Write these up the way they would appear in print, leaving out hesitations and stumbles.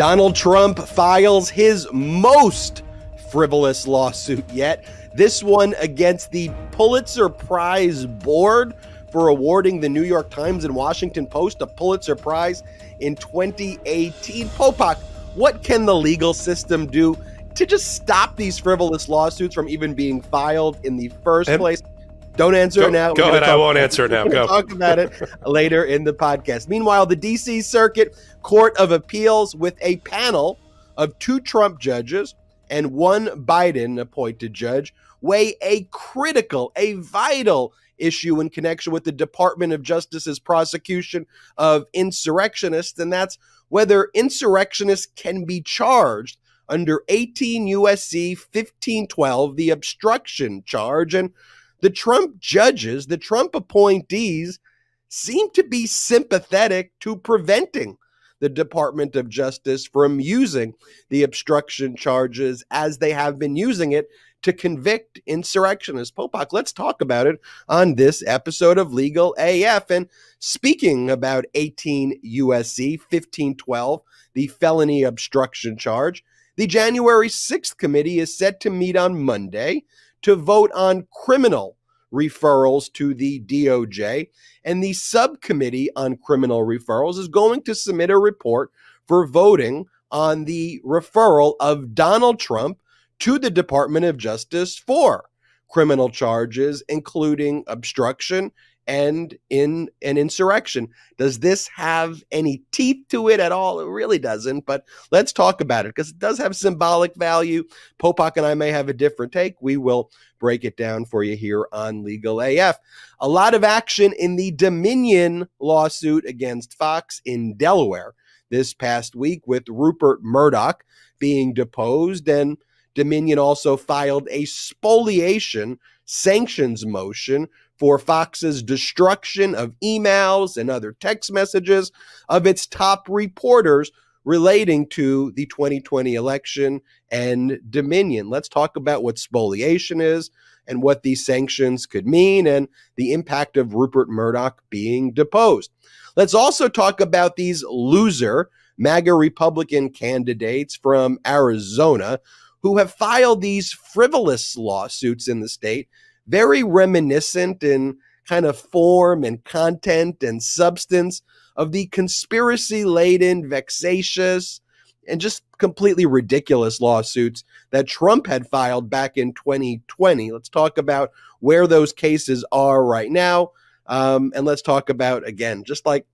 Donald Trump files his most frivolous lawsuit yet. This one against the Pulitzer Prize Board for awarding the New York Times and Washington Post a Pulitzer Prize in 2018. Popok, what can the legal system do to just stop these frivolous lawsuits from even being filed in the first place? Don't answer it now. Go ahead. I won't answer it now. We'll talk about it later in the podcast. Meanwhile, the D.C. Circuit Court of Appeals, with a panel of 2 Trump judges and 1 Biden-appointed judge, weigh a critical, a vital issue in connection with the Department of Justice's prosecution of insurrectionists, and that's whether insurrectionists can be charged under 18 U.S.C. 1512, the obstruction charge. And the Trump judges, the Trump appointees, seem to be sympathetic to preventing the Department of Justice from using the obstruction charges as they have been using it to convict insurrectionists. Popok, let's talk about it on this episode of Legal AF. And speaking about 18 U.S.C. 1512, the felony obstruction charge, the January 6th Committee is set to meet on Monday to vote on criminal referrals to the DOJ, and the subcommittee on criminal referrals is going to submit a report for voting on the referral of Donald Trump to the Department of Justice for criminal charges, including obstruction and in an insurrection. Does this have any teeth to it at all? It really doesn't, but let's talk about it because it does have symbolic value. Popok and I may have a different take. We will break it down for you here on Legal AF. A lot of action in the Dominion lawsuit against Fox in Delaware this past week, with Rupert Murdoch being deposed, and Dominion also filed a spoliation sanctions motion for Fox's destruction of emails and other text messages of its top reporters relating to the 2020 election and Dominion. Let's talk about what spoliation is and what these sanctions could mean and the impact of Rupert Murdoch being deposed. Let's also talk about these loser MAGA Republican candidates from Arizona who have filed these frivolous lawsuits in the state, very reminiscent in kind of form and content and substance of the conspiracy-laden, vexatious, and just completely ridiculous lawsuits that Trump had filed back in 2020. Let's talk about where those cases are right now. And let's talk about, again, just like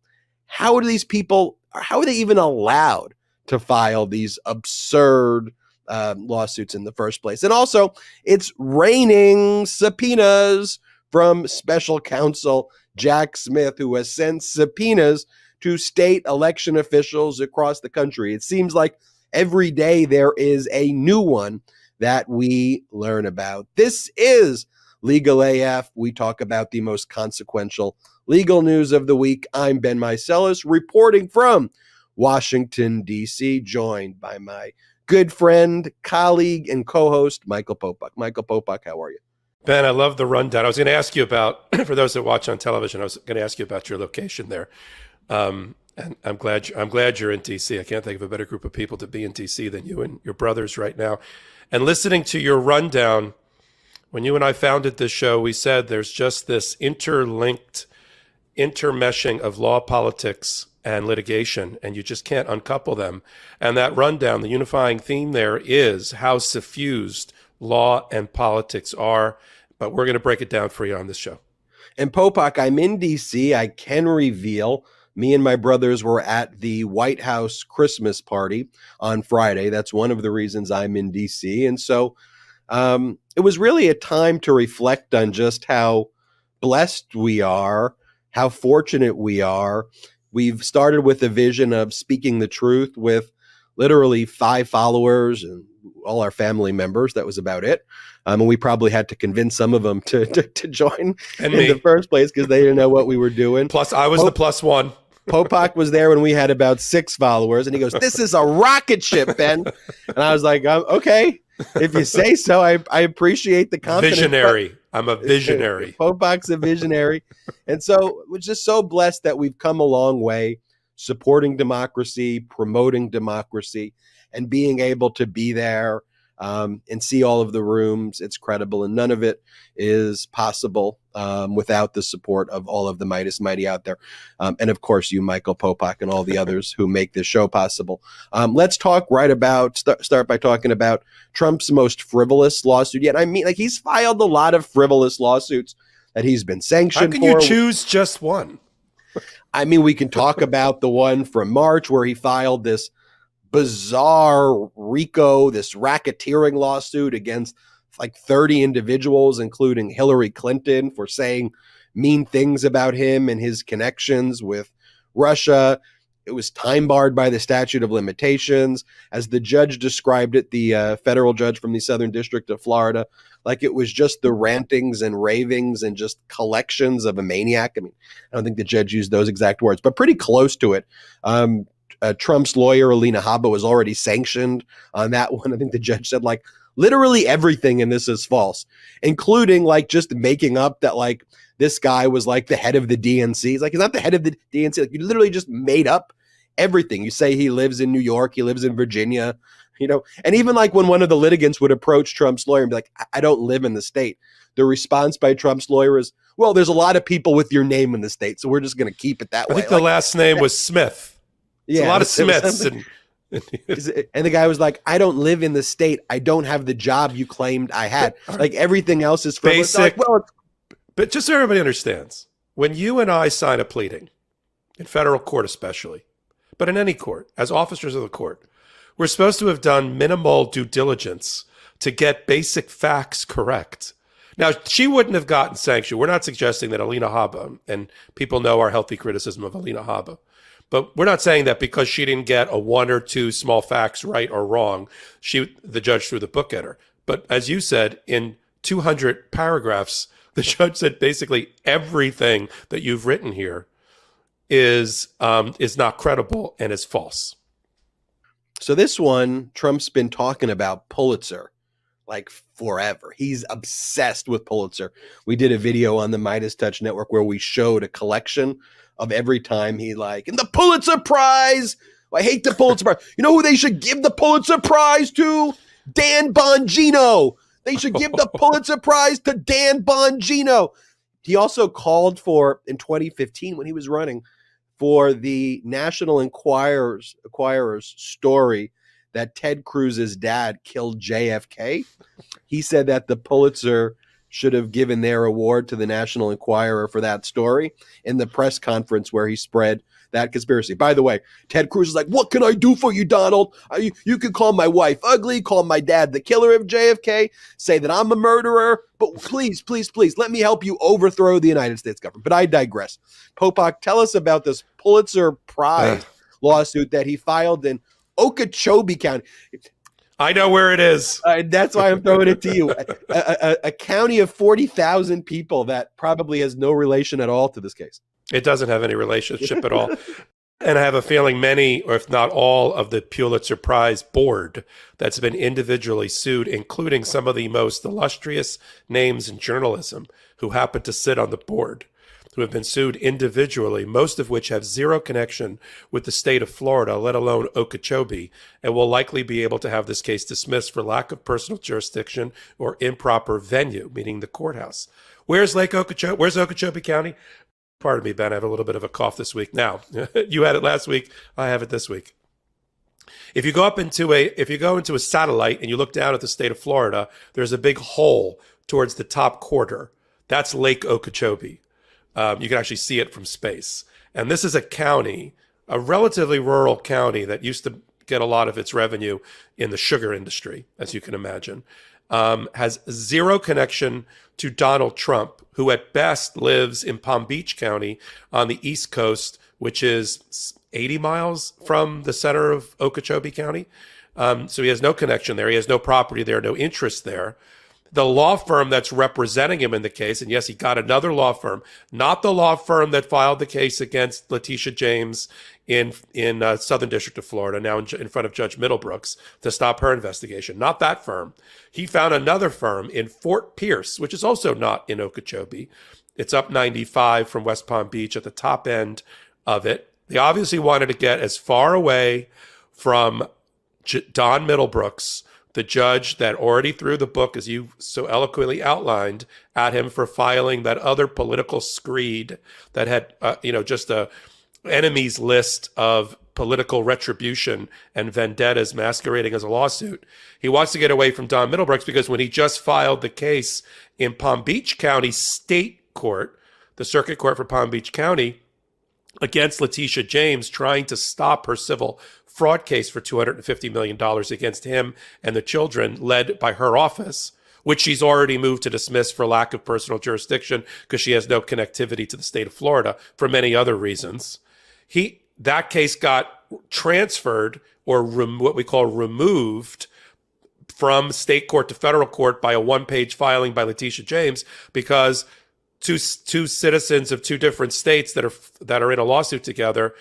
how are these people, how are they even allowed to file these absurd lawsuits in the first place? And also, it's raining subpoenas from special counsel Jack Smith, who has sent subpoenas to state election officials across the country. It seems like every day there is a new one that we learn about. This is Legal AF. We talk about the most consequential legal news of the week. I'm Ben Meiselas, reporting from Washington, D.C., joined by my good friend, colleague, and co-host, Michael Popok. Michael Popok, how are you? Ben, I love the rundown. I was going to ask you about, for those that watch on television, I was going to ask you about your location there. And I'm glad you're in DC. I can't think of a better group of people to be in DC than you and your brothers right now. And listening to your rundown, when you and I founded this show, we said there's just this interlinked intermeshing of law, politics, and litigation, and you just can't uncouple them. And that rundown, the unifying theme there is how suffused law and politics are. But we're going to break it down for you on this show. And Popok, I'm in DC. I can reveal me and my brothers were at the White House Christmas party on Friday. That's one of the reasons I'm in DC. And so it was really a time to reflect on just how blessed we are, how fortunate we are. We've started with a vision of speaking the truth with literally 5 followers and all our family members. That was about it. And we probably had to convince some of them to join in the first place because they didn't know what we were doing. Plus, I was the plus one. Popok was there when we had about 6 followers, and he goes, "This is a rocket ship, Ben." And I was like, "Okay, if you say so." I appreciate the confidence. Visionary. I'm a visionary. Popok's a visionary. And so we're just so blessed that we've come a long way supporting democracy, promoting democracy, and being able to be there and see all of the rooms. It's credible, and none of it is possible without the support of all of the Meidas Mighty out there. And of course, you, Michael Popok, and all the others who make this show possible. Let's talk start by talking about Trump's most frivolous lawsuit yet. I mean, like, he's filed a lot of frivolous lawsuits that he's been sanctioned for. How can you choose just one? I mean, we can talk about the one from March where he filed this bizarre RICO, this racketeering lawsuit against like 30 individuals, including Hillary Clinton, for saying mean things about him and his connections with Russia. It was time barred by the statute of limitations. As the judge described it, the federal judge from the Southern District of Florida, like it was just the rantings and ravings and just collections of a maniac. I mean, I don't think the judge used those exact words, but pretty close to it. Trump's lawyer, Alina Habba, was already sanctioned on that one. I think the judge said, like, literally everything in this is false, including like just making up that like this guy was like the head of the DNC. He's like, he's not the head of the DNC. Like, you literally just made up everything. You say he lives in New York, he lives in Virginia, you know, and even like when one of the litigants would approach Trump's lawyer and be like, I don't live in the state. The response by Trump's lawyer is, well, there's a lot of people with your name in the state, so we're just going to keep it that way. I think the last name was Smith. Yeah, a lot of Smiths. And the guy was like, I don't live in the state. I don't have the job you claimed I had. Like, everything else is frivolous. Basic. Like, well, but just so everybody understands, when you and I sign a pleading, in federal court especially, but in any court, as officers of the court, we're supposed to have done minimal due diligence to get basic facts correct. Now, she wouldn't have gotten sanctioned. We're not suggesting that Alina Habba, and people know our healthy criticism of Alina Habba, but we're not saying that because she didn't get a one or two small facts right or wrong, the judge threw the book at her. But as you said, in 200 paragraphs, the judge said basically everything that you've written here is not credible and is false. So this one, Trump's been talking about Pulitzer like forever. He's obsessed with Pulitzer. We did a video on the MeidasTouch network where we showed a collection of every time he like, and the Pulitzer Prize. I hate the Pulitzer Prize. You know who they should give the Pulitzer Prize to? Dan Bongino. They should give the Pulitzer Prize to Dan Bongino. He also called for, in 2015 when he was running, for the National Enquirer's story that Ted Cruz's dad killed JFK. He said that the Pulitzer should have given their award to the National Enquirer for that story in the press conference where he spread that conspiracy. By the way, Ted Cruz is like, what can I do for you, Donald? You can call my wife ugly, call my dad the killer of JFK, say that I'm a murderer, but please, please, please, let me help you overthrow the United States government. But I digress. Popok, tell us about this Pulitzer Prize lawsuit that he filed in Okeechobee County. I know where it is. That's why I'm throwing it to you. A county of 40,000 people that probably has no relation at all to this case. It doesn't have any relationship at all. And I have a feeling many, or if not all, of the Pulitzer Prize board that's been individually sued, including some of the most illustrious names in journalism who happen to sit on the board, who have been sued individually, most of which have zero connection with the state of Florida, let alone Okeechobee, and will likely be able to have this case dismissed for lack of personal jurisdiction or improper venue, meaning the courthouse. Where's Okeechobee? Where's Okeechobee County? Pardon me, Ben, I have a little bit of a cough this week. Now, you had it last week, I have it this week. If you go into a satellite and you look down at the state of Florida, there's a big hole towards the top quarter. That's Lake Okeechobee. You can actually see it from space. And this is a county, a relatively rural county that used to get a lot of its revenue in the sugar industry, as you can imagine, has zero connection to Donald Trump, who at best lives in Palm Beach County on the East Coast, which is 80 miles from the center of Okeechobee County. So he has no connection there. He has no property there, no interest there. The law firm that's representing him in the case, and yes, he got another law firm, not the law firm that filed the case against Letitia James in Southern District of Florida, now in front of Judge Middlebrooks to stop her investigation. Not that firm. He found another firm in Fort Pierce, which is also not in Okeechobee. It's up 95 from West Palm Beach at the top end of it. They obviously wanted to get as far away from Don Middlebrooks, the judge that already threw the book, as you so eloquently outlined, at him for filing that other political screed that had, just a enemies list of political retribution and vendettas masquerading as a lawsuit. He wants to get away from Don Middlebrooks because when he just filed the case in Palm Beach County State Court, the Circuit Court for Palm Beach County, against Letitia James, trying to stop her civil fraud case for $250 million against him and the children, led by her office, which she's already moved to dismiss for lack of personal jurisdiction because she has no connectivity to the state of Florida for many other reasons. That case got transferred, or what we call removed, from state court to federal court by a one-page filing by Letitia James, because two citizens of two different states that are in a lawsuit together,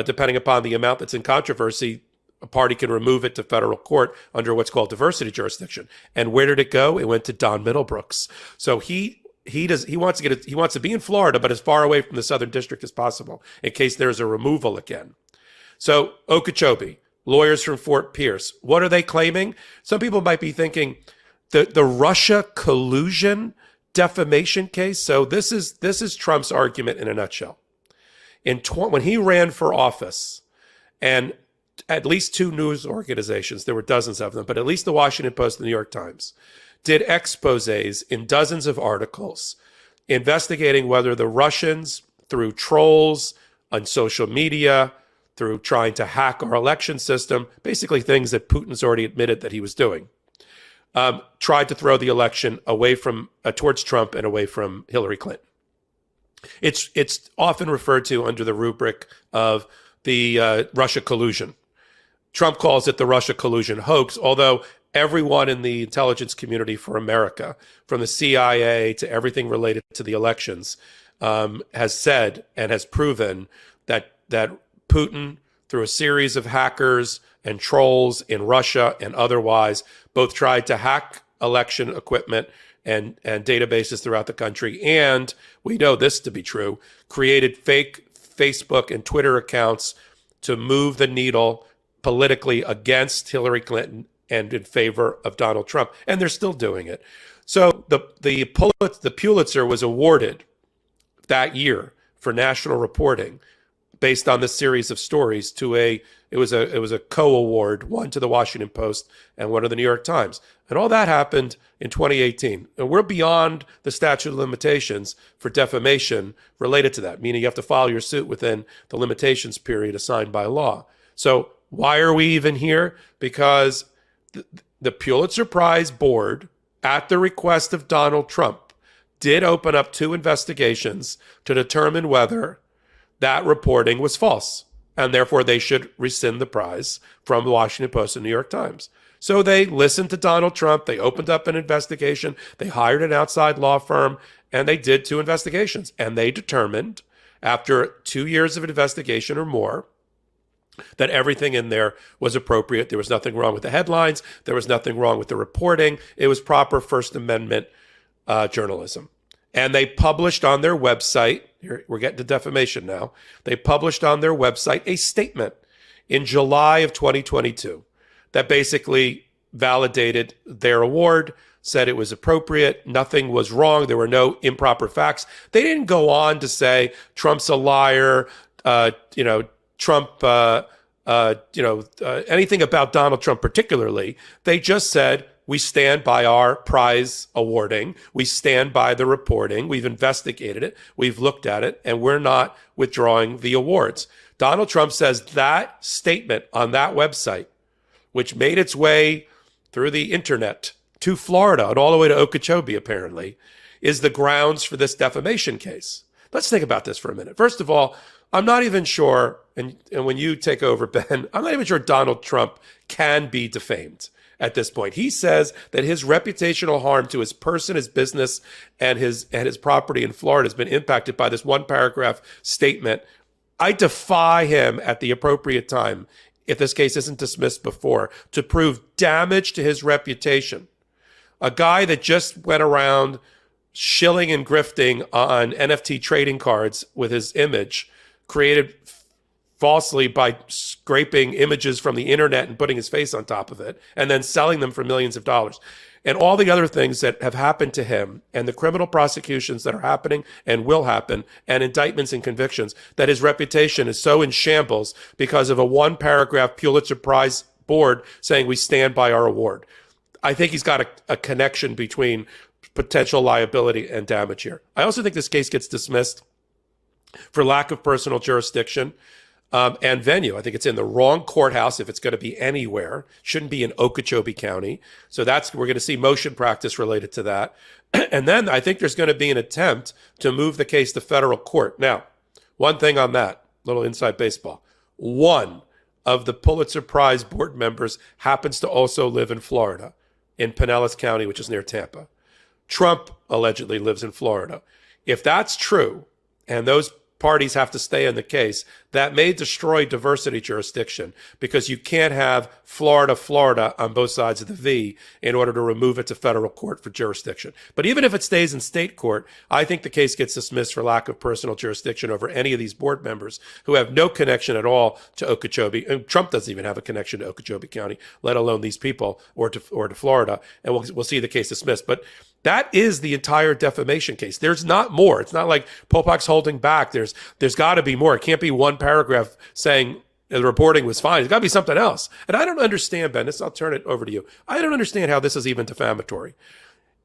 depending upon the amount that's in controversy, a party can remove it to federal court under what's called diversity jurisdiction. And where did it go? It went to Don Middlebrooks. So he wants to be in Florida, but as far away from the Southern District as possible in case there's a removal again. So Okeechobee, lawyers from Fort Pierce, what are they claiming? Some people might be thinking the Russia collusion defamation case. So this is Trump's argument in a nutshell. When he ran for office, and at least two news organizations, there were dozens of them, but at least the Washington Post and the New York Times, did exposés in dozens of articles investigating whether the Russians, through trolls on social media, through trying to hack our election system, basically things that Putin's already admitted that he was doing, tried to throw the election away from towards Trump and away from Hillary Clinton. It's often referred to under the rubric of the Russia collusion. Trump calls it the Russia collusion hoax, although everyone in the intelligence community for America, from the CIA to everything related to the elections, has said and has proven that Putin, through a series of hackers and trolls in Russia and otherwise, both tried to hack election equipment and databases throughout the country, and we know this to be true, created fake Facebook and Twitter accounts to move the needle politically against Hillary Clinton and in favor of Donald Trump. And they're still doing it. So the Pulitzer was awarded that year for national reporting based on this series of stories it was a co-award, one to the Washington Post and one to the New York Times. And all that happened in 2018. And we're beyond the statute of limitations for defamation related to that, meaning you have to file your suit within the limitations period assigned by law. So why are we even here? Because the Pulitzer Prize board, at the request of Donald Trump, did open up 2 investigations to determine whether that reporting was false, and therefore they should rescind the prize from the Washington Post and New York Times. So they listened to Donald Trump, they opened up an investigation, they hired an outside law firm, and they did 2 investigations. And they determined, after 2 years of investigation or more, that everything in there was appropriate. There was nothing wrong with the headlines. There was nothing wrong with the reporting. It was proper First Amendment journalism. And they published on their website, here, we're getting to defamation now, they published on their website a statement in July of 2022 that basically validated their award, said it was appropriate, nothing was wrong, there were no improper facts. They didn't go on to say Trump's a liar, Trump, anything about Donald Trump particularly. They just said, we stand by our prize awarding. We stand by the reporting. We've investigated it. We've looked at it, and we're not withdrawing the awards. Donald Trump says that statement on that website, which made its way through the internet to Florida and all the way to Okeechobee, apparently, is the grounds for this defamation case. Let's think about this for a minute. First of all, I'm not even sure, and when you take over, Ben, I'm not even sure Donald Trump can be defamed at this point. He says that his reputational harm to his person, his business, and his property in Florida has been impacted by this one paragraph statement. I defy him at the appropriate time, if this case isn't dismissed before, to prove damage to his reputation. A guy that just went around shilling and grifting on NFT trading cards with his image, created falsely by scraping images from the internet and putting his face on top of it and then selling them for millions of dollars. And all the other things that have happened to him and the criminal prosecutions that are happening and will happen and indictments and convictions, that his reputation is so in shambles because of a one-paragraph Pulitzer Prize board saying we stand by our award. I think he's got a connection between potential liability and damage here. I also think this case gets dismissed for lack of personal jurisdiction and venue. I think it's in the wrong courthouse if it's going to be anywhere. Shouldn't be in Okeechobee County. So we're going to see motion practice related to that. And then I think there's going to be an attempt to move the case to federal court. Now, one thing on that, little inside baseball. One of the Pulitzer Prize board members happens to also live in Florida, in Pinellas County, which is near Tampa. Trump allegedly lives in Florida. If that's true, and those parties have to stay in the case, that may destroy diversity jurisdiction because you can't have Florida on both sides of the V in order to remove it to federal court for jurisdiction. But even if it stays in state court, I think the case gets dismissed for lack of personal jurisdiction over any of these board members who have no connection at all to Okeechobee. And Trump doesn't even have a connection to Okeechobee County, let alone these people or to Florida. And we'll see the case dismissed. But that is the entire defamation case. There's not more. It's not like Popok's holding back. There's got to be more. It can't be one paragraph saying the reporting was fine. It's got to be something else. And I don't understand, Ben. I'll turn it over to you. I don't understand how this is even defamatory.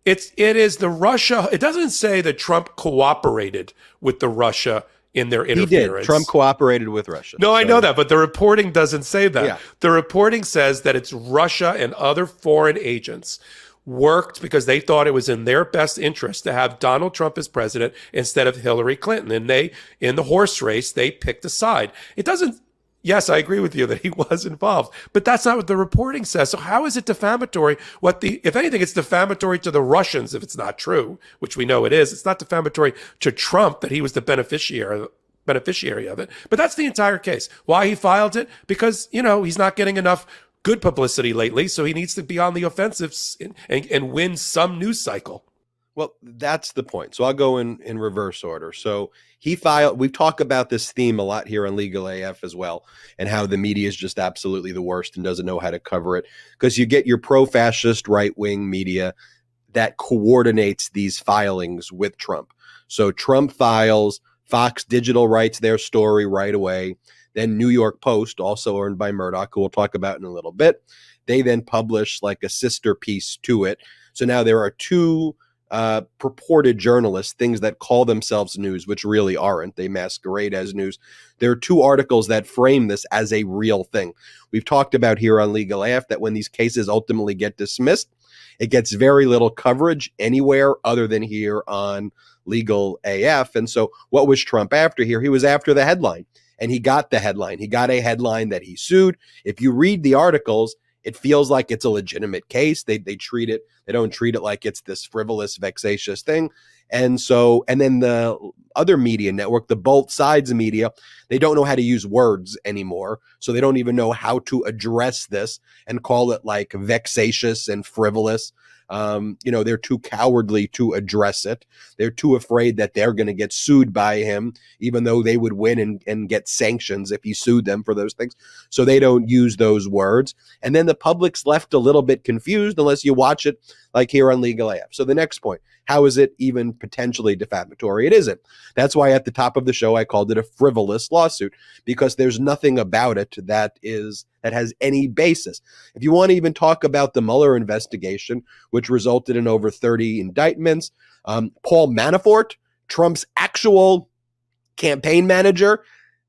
It is the Russia. It doesn't say that Trump cooperated with the Russia in their interference. He did. Trump cooperated with Russia. No, I know that, but the reporting doesn't say that. Yeah. The reporting says that it's Russia and other foreign agents worked because they thought it was in their best interest to have Donald Trump as president instead of Hillary Clinton. And they, in the horse race, they picked a side. It doesn't, yes, I agree with you that he was involved, but that's not what the reporting says. So how is it defamatory? If anything, it's defamatory to the Russians if it's not true, which we know it is. It's not defamatory to Trump that he was the beneficiary of it. But that's the entire case. Why he filed it? Because, he's not getting enough good publicity lately, so he needs to be on the offensive and win some news cycle. Well, that's the point. So I'll go in reverse order. So he filed, we've talked about this theme a lot here on LegalAF as well, and how the media is just absolutely the worst and doesn't know how to cover it, because you get your pro-fascist right-wing media that coordinates these filings with Trump. So Trump files, Fox Digital writes their story right away. Then New York Post, also owned by Murdoch, who we'll talk about in a little bit. They then publish like a sister piece to it. So now there are two purported journalists, things that call themselves news, which really aren't. They masquerade as news. There are two articles that frame this as a real thing. We've talked about here on LegalAF that when these cases ultimately get dismissed, it gets very little coverage anywhere other than here on LegalAF. And so what was Trump after here? He was after the headline. And he got the headline. He got a headline that he sued. If you read the articles, it feels like it's a legitimate case. They treat it. They don't treat it like it's this frivolous, vexatious thing. And then the other media network, the both sides media, they don't know how to use words anymore. So they don't even know how to address this and call it like vexatious and frivolous. They're too cowardly to address it. They're too afraid that they're going to get sued by him, even though they would win and get sanctions if he sued them for those things. So they don't use those words. And then the public's left a little bit confused unless you watch it like here on LegalAF. So the next point, how is it even potentially defamatory? It isn't. That's why at the top of the show, I called it a frivolous lawsuit, because there's nothing about it that has any basis. If you want to even talk about the Mueller investigation, which resulted in over 30 indictments, Paul Manafort, Trump's actual campaign manager,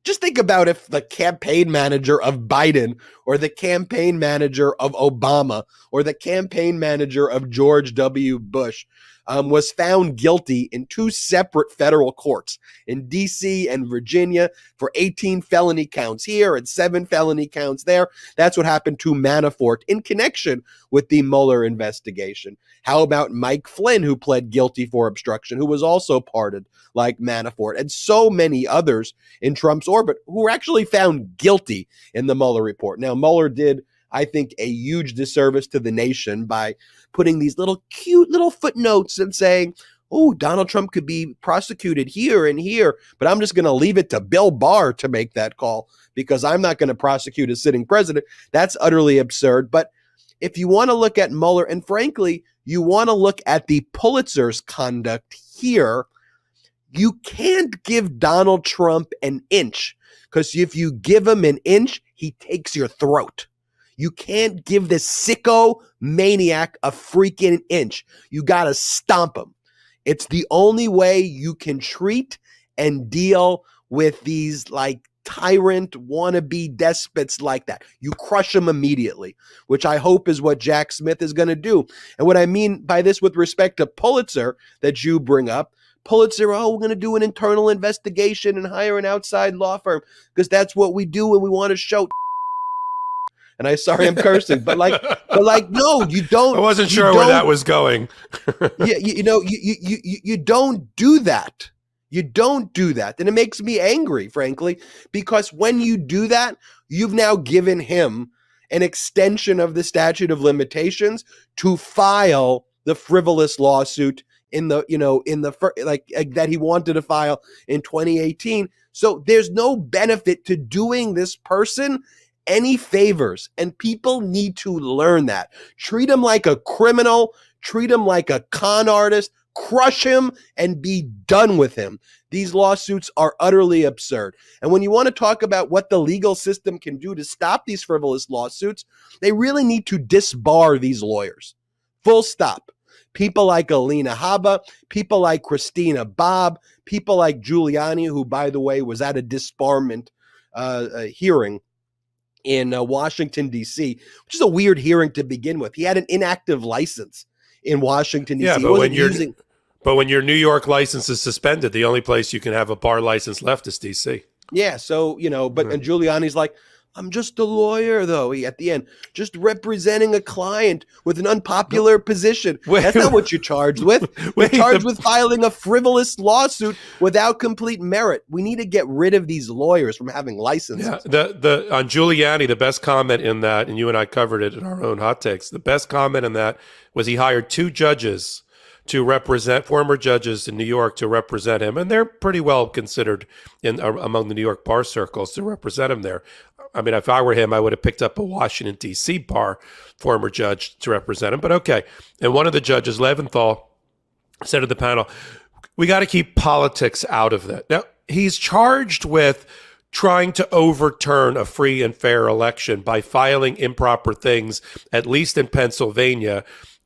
just think about if the campaign manager of Biden or the campaign manager of Obama or the campaign manager of George W. Bush was found guilty in two separate federal courts in D.C. and Virginia for 18 felony counts here and 7 felony counts there. That's what happened to Manafort in connection with the Mueller investigation. How about Mike Flynn, who pled guilty for obstruction, who was also pardoned like Manafort, and so many others in Trump's orbit who were actually found guilty in the Mueller report. Now, Mueller did, I think, a huge disservice to the nation by putting these little cute little footnotes and saying, oh, Donald Trump could be prosecuted here and here, but I'm just going to leave it to Bill Barr to make that call because I'm not going to prosecute a sitting president. That's utterly absurd. But if you want to look at Mueller, and frankly, you want to look at the Pulitzer's conduct here, you can't give Donald Trump an inch, because if you give him an inch, he takes your throat. You can't give this sicko maniac a freaking inch. You got to stomp him. It's the only way you can treat and deal with these like tyrant wannabe despots like that. You crush them immediately, which I hope is what Jack Smith is going to do. And what I mean by this with respect to Pulitzer that you bring up, Pulitzer, oh, we're going to do an internal investigation and hire an outside law firm because that's what we do when we want to show. And I'm sorry I'm cursing, but no, you don't. I wasn't sure where that was going. Yeah, you don't do that. You don't do that. And it makes me angry, frankly, because when you do that, you've now given him an extension of the statute of limitations to file the frivolous lawsuit that he wanted to file in 2018. So there's no benefit to doing this person any favors, and people need to learn that. Treat him like a criminal, treat him like a con artist, crush him and be done with him. These lawsuits are utterly absurd. And when you want to talk about what the legal system can do to stop these frivolous lawsuits, they really need to disbar these lawyers. Full stop. People like Alina Habba, people like Christina Bobb, people like Giuliani, who, by the way, was at a disbarment hearing in Washington, D.C., which is a weird hearing to begin with. He had an inactive license in Washington, D.C. Yeah, but when your New York license is suspended, the only place you can have a bar license left is D.C. Yeah, so, and Giuliani's like, I'm just a lawyer, though, at the end, just representing a client with an unpopular position. That's not what you're charged with. You're charged with filing a frivolous lawsuit without complete merit. We need to get rid of these lawyers from having licenses. Yeah, on Giuliani, the best comment in that, and you and I covered it in our own hot takes, the best comment in that was he hired two judges to represent, former judges in New York to represent him, and they're pretty well considered among the New York bar circles to represent him there. I mean, if I were him, I would have picked up a Washington, D.C. bar former judge to represent him, but okay. And one of the judges, Leventhal, said to the panel, we got to keep politics out of that. Now, he's charged with trying to overturn a free and fair election by filing improper things, at least in Pennsylvania,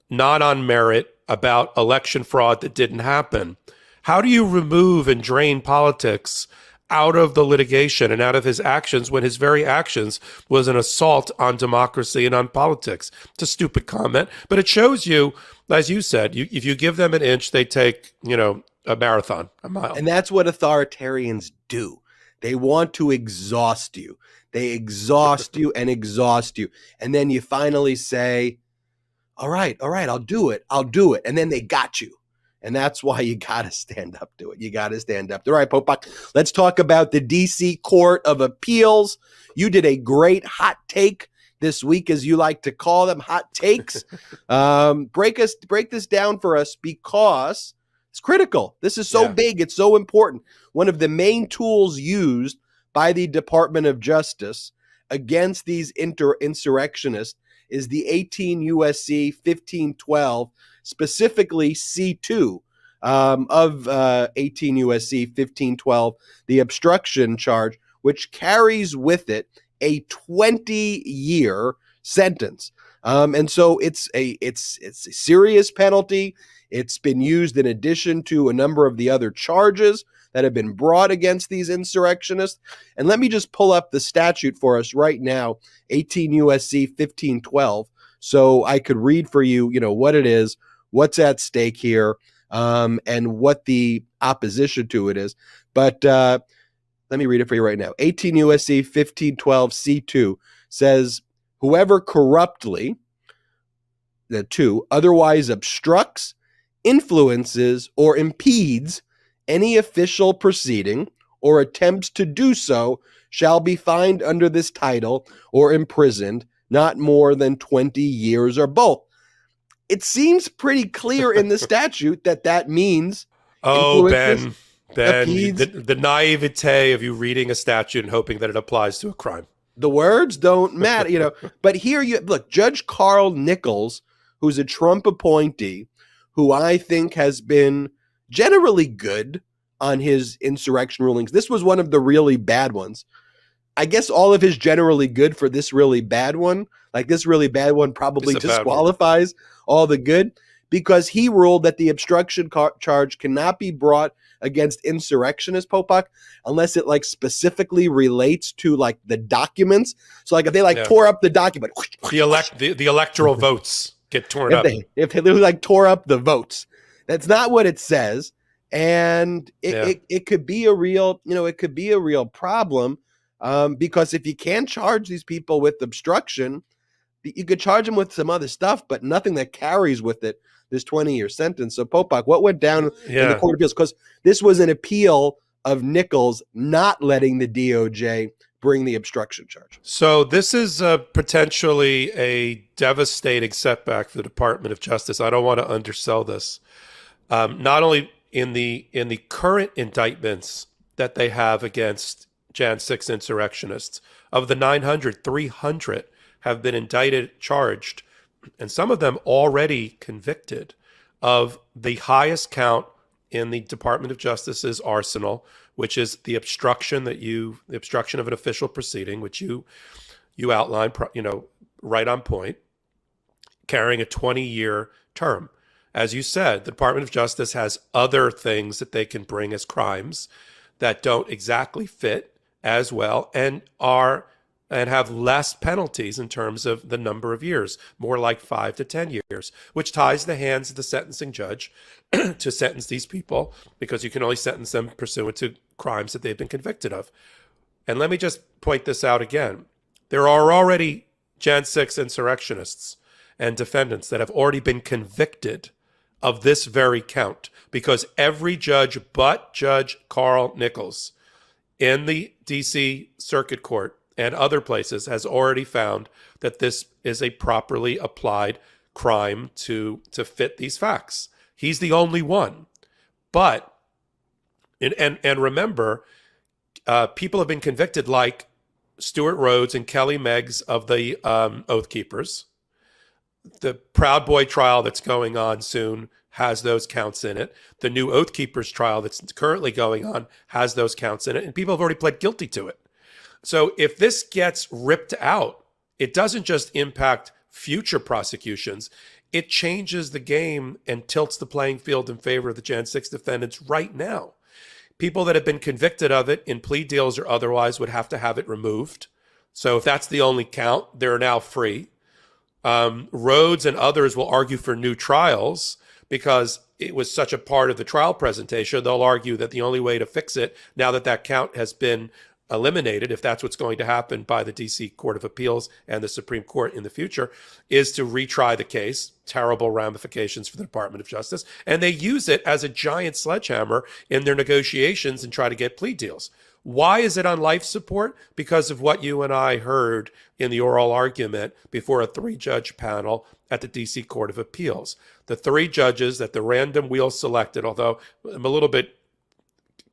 not on merit, about election fraud that didn't happen. How do you remove and drain politics out of the litigation and out of his actions when his very actions was an assault on democracy and on politics? It's a stupid comment, but it shows you, as you said, if you give them an inch, they take, a marathon, a mile. And that's what authoritarians do. They want to exhaust you. They exhaust you and exhaust you. And then you finally say, all right, I'll do it. And then they got you. And that's why you got to stand up to it. You got to stand up to it. All right, Popok, let's talk about the D.C. Court of Appeals. You did a great hot take this week, as you like to call them, hot takes. Break this down for us because it's critical. This is so big. It's so important. One of the main tools used by the Department of Justice against these insurrectionists is the 18 U.S.C. 1512, specifically C2 of 18 U.S.C. 1512, the obstruction charge, which carries with it a 20-year sentence. And so it's a serious penalty. It's been used in addition to a number of the other charges that have been brought against these insurrectionists. And let me just pull up the statute for us right now, 18 U.S.C. 1512, so I could read for you, what it is, what's at stake here, and what the opposition to it is. But let me read it for you right now. 18 U.S.C. 1512 C2 says, whoever corruptly, the two, otherwise obstructs, influences, or impedes any official proceeding or attempts to do so shall be fined under this title or imprisoned not more than 20 years or both. it seems pretty clear in the statute that means Oh, influences, Ben, appease. the naivete of you reading a statute and hoping that it applies to a crime. The words don't matter, But here you look, Judge Carl Nichols, who's a Trump appointee, who I think has been generally good on his insurrection rulings. This was one of the really bad ones. I guess all of his generally good for this really bad one. Like this really bad one probably disqualifies all the good, because he ruled that the obstruction charge cannot be brought against insurrectionists, Popok, unless it like specifically relates to like the documents. So like if they tore up the document, the electoral votes get torn up. If they like tore up the votes, that's not what it says, and it could be a real, it could be a real problem, because if you can't charge these people with obstruction, you could charge them with some other stuff, but nothing that carries with it this 20-year sentence. So Popok, what went down in the Court of Appeals? Because this was an appeal of Nichols not letting the DOJ bring the obstruction charge. So this is potentially a devastating setback for the Department of Justice. I don't want to undersell this. Not only in the current indictments that they have against Jan 6 insurrectionists, of the 900, 300 have been indicted, charged, and some of them already convicted of the highest count in the Department of Justice's arsenal, which is the obstruction of an official proceeding, which you outlined, right on point, carrying a 20-year term. As you said, the Department of Justice has other things that they can bring as crimes that don't exactly fit as well and have less penalties in terms of the number of years, more like 5 to 10 years, which ties the hands of the sentencing judge to sentence these people, because you can only sentence them pursuant to crimes that they've been convicted of. And let me just point this out again. There are already Jan 6 insurrectionists and defendants that have already been convicted of this very count, because every judge but Judge Carl Nichols in the D.C. Circuit Court and other places has already found that this is a properly applied crime to fit these facts. He's the only one. But, and remember, people have been convicted like Stuart Rhodes and Kelly Meggs of the Oath Keepers. The Proud Boy trial that's going on soon has those counts in it. The new Oath Keepers trial that's currently going on has those counts in it, and people have already pled guilty to it. So if this gets ripped out, it doesn't just impact future prosecutions, it changes the game and tilts the playing field in favor of the Jan 6 defendants right now. People that have been convicted of it in plea deals or otherwise would have to have it removed. So if that's the only count, they're now free. Rhodes and others will argue for new trials because it was such a part of the trial presentation. They'll argue that the only way to fix it, now that that count has been eliminated, if that's what's going to happen by the D.C. Court of Appeals and the Supreme Court in the future, is to retry the case. Terrible ramifications for the Department of Justice. And they use it as a giant sledgehammer in their negotiations and try to get plea deals. Why is it on life support? Because of what you and I heard in the oral argument before a 3-judge panel at the D.C. Court of Appeals. The 3 judges that the random wheel selected, although I'm a little bit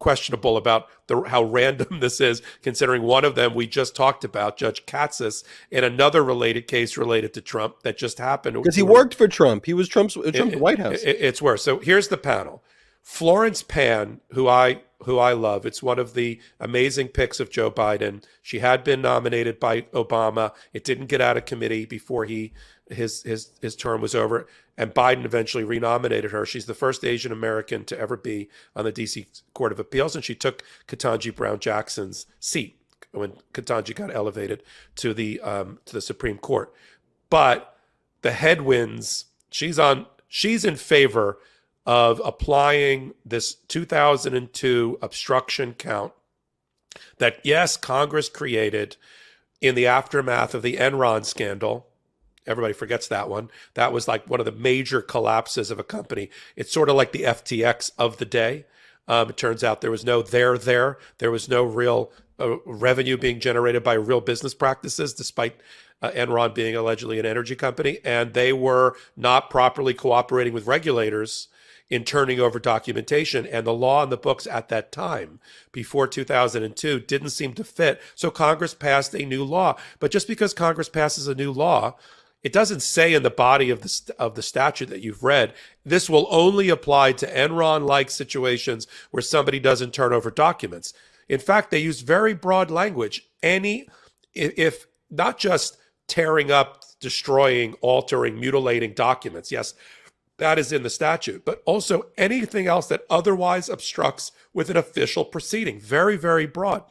questionable about how random this is, considering one of them we just talked about, Judge Katsas, in another related case related to Trump that just happened. Because he worked for Trump. He was Trump's White House. It's worse. So here's the panel. Florence Pan, who I love. It's one of the amazing picks of Joe Biden. She had been nominated by Obama. It didn't get out of committee before his term was over, and Biden eventually renominated her. She's the first Asian American to ever be on the D.C. Court of Appeals, and she took Ketanji Brown Jackson's seat when Ketanji got elevated to the Supreme Court. But the headwinds, she's in favor of applying this 2002 obstruction count that, yes, Congress created in the aftermath of the Enron scandal. Everybody forgets that one. That was like one of the major collapses of a company. It's sort of like the FTX of the day. It turns out there was no there. There was no real revenue being generated by real business practices, despite Enron being allegedly an energy company. And they were not properly cooperating with regulators in turning over documentation. And the law on the books at that time, before 2002, didn't seem to fit. So Congress passed a new law. But just because Congress passes a new law, it doesn't say in the body of the statute that you've read, this will only apply to Enron-like situations where somebody doesn't turn over documents. In fact, they use very broad language. If not just tearing up, destroying, altering, mutilating documents. Yes, that is in the statute, but also anything else that otherwise obstructs with an official proceeding. Very, very broad.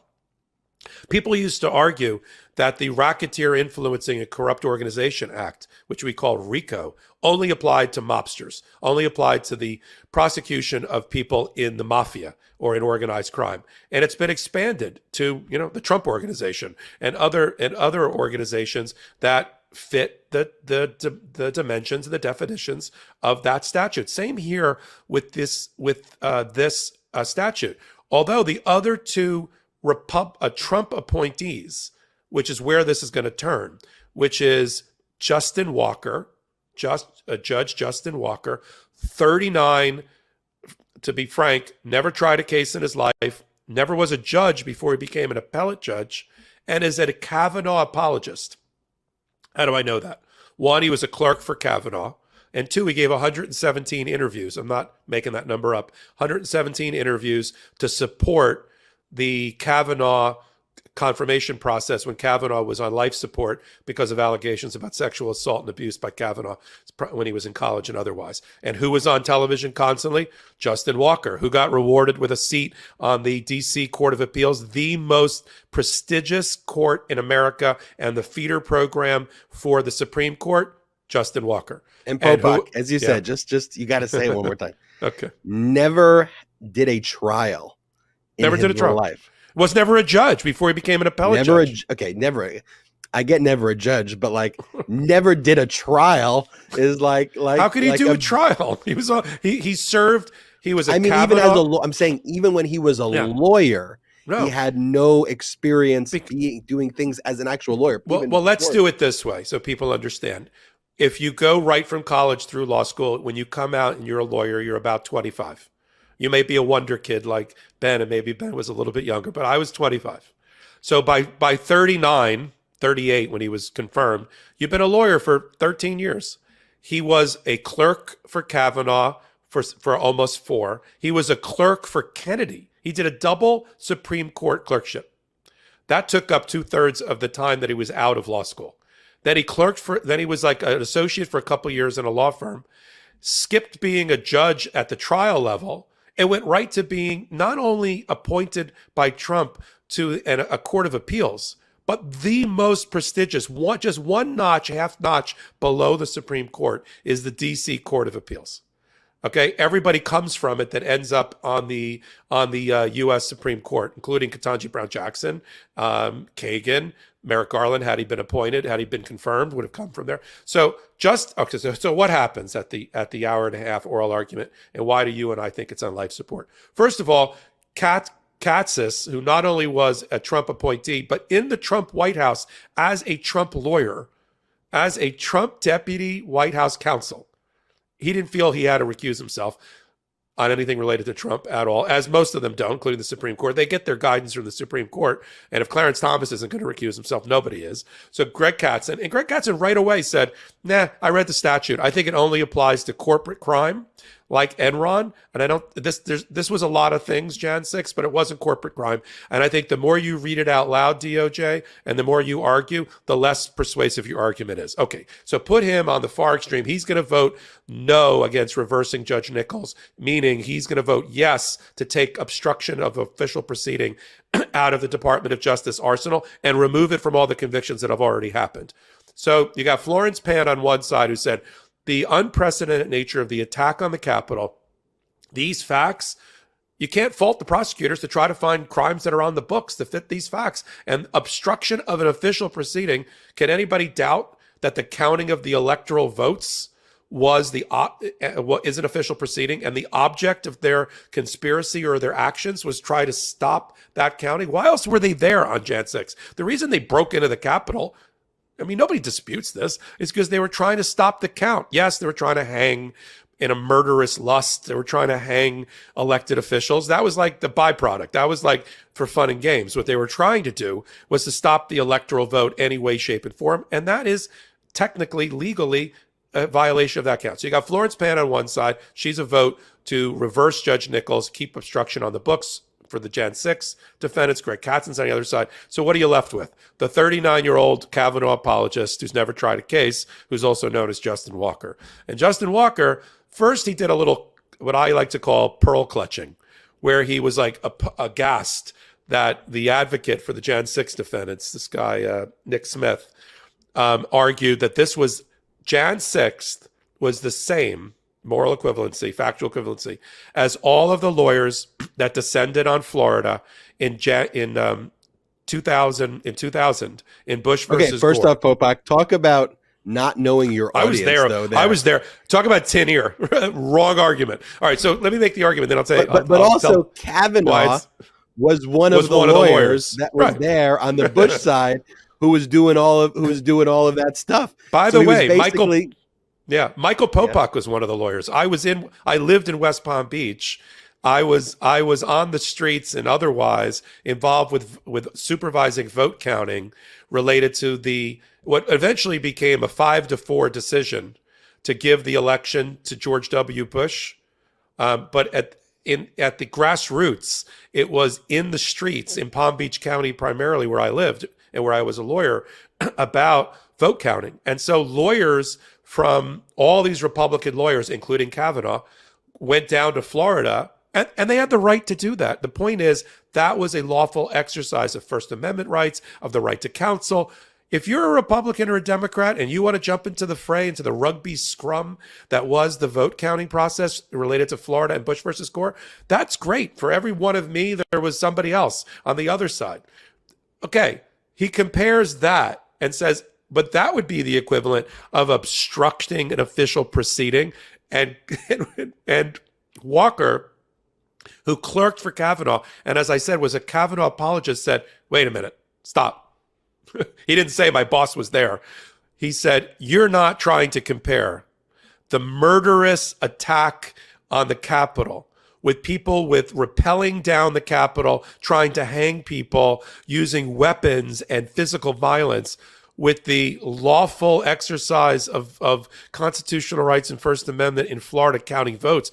People used to argue that the Racketeer Influencing a Corrupt Organization Act, which we call RICO, only applied to mobsters, only applied to the prosecution of people in the mafia or in organized crime. And it's been expanded to, the Trump Organization and other organizations that fit the dimensions and the definitions of that statute. Same here with this statute. Although the other two Trump appointees, which is where this is going to turn, which is Justin Walker, Judge Justin Walker, 39, to be frank, never tried a case in his life, never was a judge before he became an appellate judge, and is a Kavanaugh apologist. How do I know that? One, he was a clerk for Kavanaugh. And two, he gave 117 interviews. I'm not making that number up. 117 interviews to support the Kavanaugh confirmation process when Kavanaugh was on life support because of allegations about sexual assault and abuse by Kavanaugh when he was in college and otherwise. And who was on television constantly? Justin Walker, who got rewarded with a seat on the D.C. Court of Appeals, the most prestigious court in America and the feeder program for the Supreme Court. Justin Walker. And Popok, as you said, just you got to say it one more time. Okay. Never did a trial. Never did a trial. Life. Was never a judge before he became an appellate judge. Never. I get never a judge, but like never did a trial is like how could he do a trial? He was he served. He was a Kavanaugh. Even as I'm saying, even when he was a lawyer. No. He had no experience doing things as an actual lawyer. Well, let's do it this way so people understand. If you go right from college through law school, when you come out and you're a lawyer, you're about 25. You may be a wonder kid like Ben, and maybe Ben was a little bit younger, but I was 25. So by 39, 38, when he was confirmed, you've been a lawyer for 13 years. He was a clerk for Kavanaugh for almost 4. He was a clerk for Kennedy. He did a double Supreme Court clerkship. That took up 2/3 of the time that he was out of law school. Then he was like an associate for a couple of years in a law firm, skipped being a judge at the trial level, and went right to being not only appointed by Trump to a court of appeals, but the most prestigious, just one notch, half notch below the Supreme Court is the D.C. Court of Appeals. Okay, everybody comes from it that ends up on the U.S. Supreme Court, including Ketanji Brown Jackson, Kagan, Merrick Garland, had he been appointed, had he been confirmed, would have come from there. So so what happens at the hour and a half oral argument, and why do you and I think it's on life support? First of all, Katsas, who not only was a Trump appointee, but in the Trump White House as a Trump lawyer, as a Trump deputy White House counsel, he didn't feel he had to recuse himself on anything related to Trump at all, as most of them don't, including the Supreme Court. They get their guidance from the Supreme Court. And if Clarence Thomas isn't going to recuse himself, nobody is. So Greg Katzen right away said, nah, I read the statute. I think it only applies to corporate crime like Enron. And this was a lot of things, Jan 6, but it wasn't corporate crime. And I think the more you read it out loud, DOJ, and the more you argue, the less persuasive your argument is. Okay, so put him on the far extreme. He's going to vote no against reversing Judge Nichols, meaning he's going to vote yes to take obstruction of official proceeding out of the Department of Justice arsenal and remove it from all the convictions that have already happened. So you got Florence Pan on one side who said, the unprecedented nature of the attack on the Capitol, these facts, you can't fault the prosecutors to try to find crimes that are on the books to fit these facts. And obstruction of an official proceeding, can anybody doubt that the counting of the electoral votes was what is an official proceeding, and the object of their conspiracy or their actions was try to stop that counting. Why else were they there on Jan 6? The reason they broke into the Capitol, I mean, nobody disputes this, is because they were trying to stop the count. Yes, they were trying to hang in a murderous lust. They were trying to hang elected officials. That was like the byproduct. That was like for fun and games. What they were trying to do was to stop the electoral vote any way, shape, and form. And that is technically, legally, a violation of that count. So you got Florence Pan on one side. She's a vote to reverse Judge Nichols, keep obstruction on the books for the Jan 6 defendants. Greg Katzen's on the other side. So what are you left with? The 39-year-old Kavanaugh apologist who's never tried a case, who's also known as Justin Walker. And Justin Walker, first he did a little, what I like to call pearl clutching, where he was like aghast that the advocate for the Jan 6 defendants, this guy, Nick Smith, argued that this was Jan 6th was the same moral equivalency, factual equivalency, as all of the lawyers that descended on Florida in 2000 in Bush versus Okay, first Gore. off, Popok, talk about not knowing your audience. I was there. Talk about tin ear. Wrong argument. All right, so let me make the argument, then I'll say. But also, Kavanaugh was one of the lawyers that was there on the Bush side, who was doing all of that stuff. By the way, Michael Popok was one of the lawyers. I lived in West Palm Beach. I was on the streets and otherwise involved with supervising vote counting related to what eventually became a 5-4 decision to give the election to George W. Bush. But at the grassroots, it was in the streets in Palm Beach County, primarily where I lived and where I was a lawyer, about vote counting. And so lawyers from all these Republican lawyers, including Kavanaugh, went down to Florida, and they had the right to do that. The point is, that was a lawful exercise of First Amendment rights, of the right to counsel. If you're a Republican or a Democrat and you want to jump into the fray, into the rugby scrum that was the vote counting process related to Florida and Bush versus Gore, that's great. For every one of me, there was somebody else on the other side. Okay, he compares that and says, but that would be the equivalent of obstructing an official proceeding. And Walker, who clerked for Kavanaugh, and as I said, was a Kavanaugh apologist, said, wait a minute, stop. He didn't say my boss was there. He said, you're not trying to compare the murderous attack on the Capitol with people with rappelling down the Capitol, trying to hang people using weapons and physical violence, with the lawful exercise of constitutional rights and First Amendment in Florida counting votes.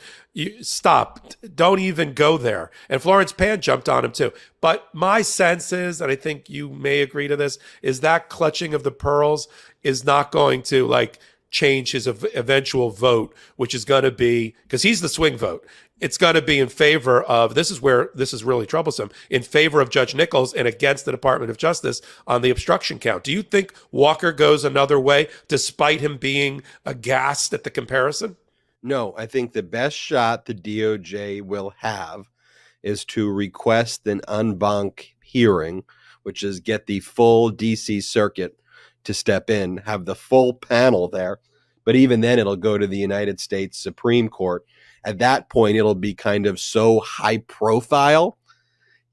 Stop. Don't even go there. And Florence Pan jumped on him too. But my sense is, and I think you may agree to this, is that clutching of the pearls is not going to change his eventual vote, which is going to be, because he's the swing vote, it's going to be in favor of, this is where this is really troublesome, in favor of Judge Nichols and against the Department of Justice on the obstruction count. Do you think Walker goes another way despite him being aghast at the comparison? No, I think the best shot the DOJ will have is to request an en banc hearing, which is get the full DC circuit to step in, have the full panel there. But even then, it'll go to the United States Supreme Court. At that point, it'll be kind of so high profile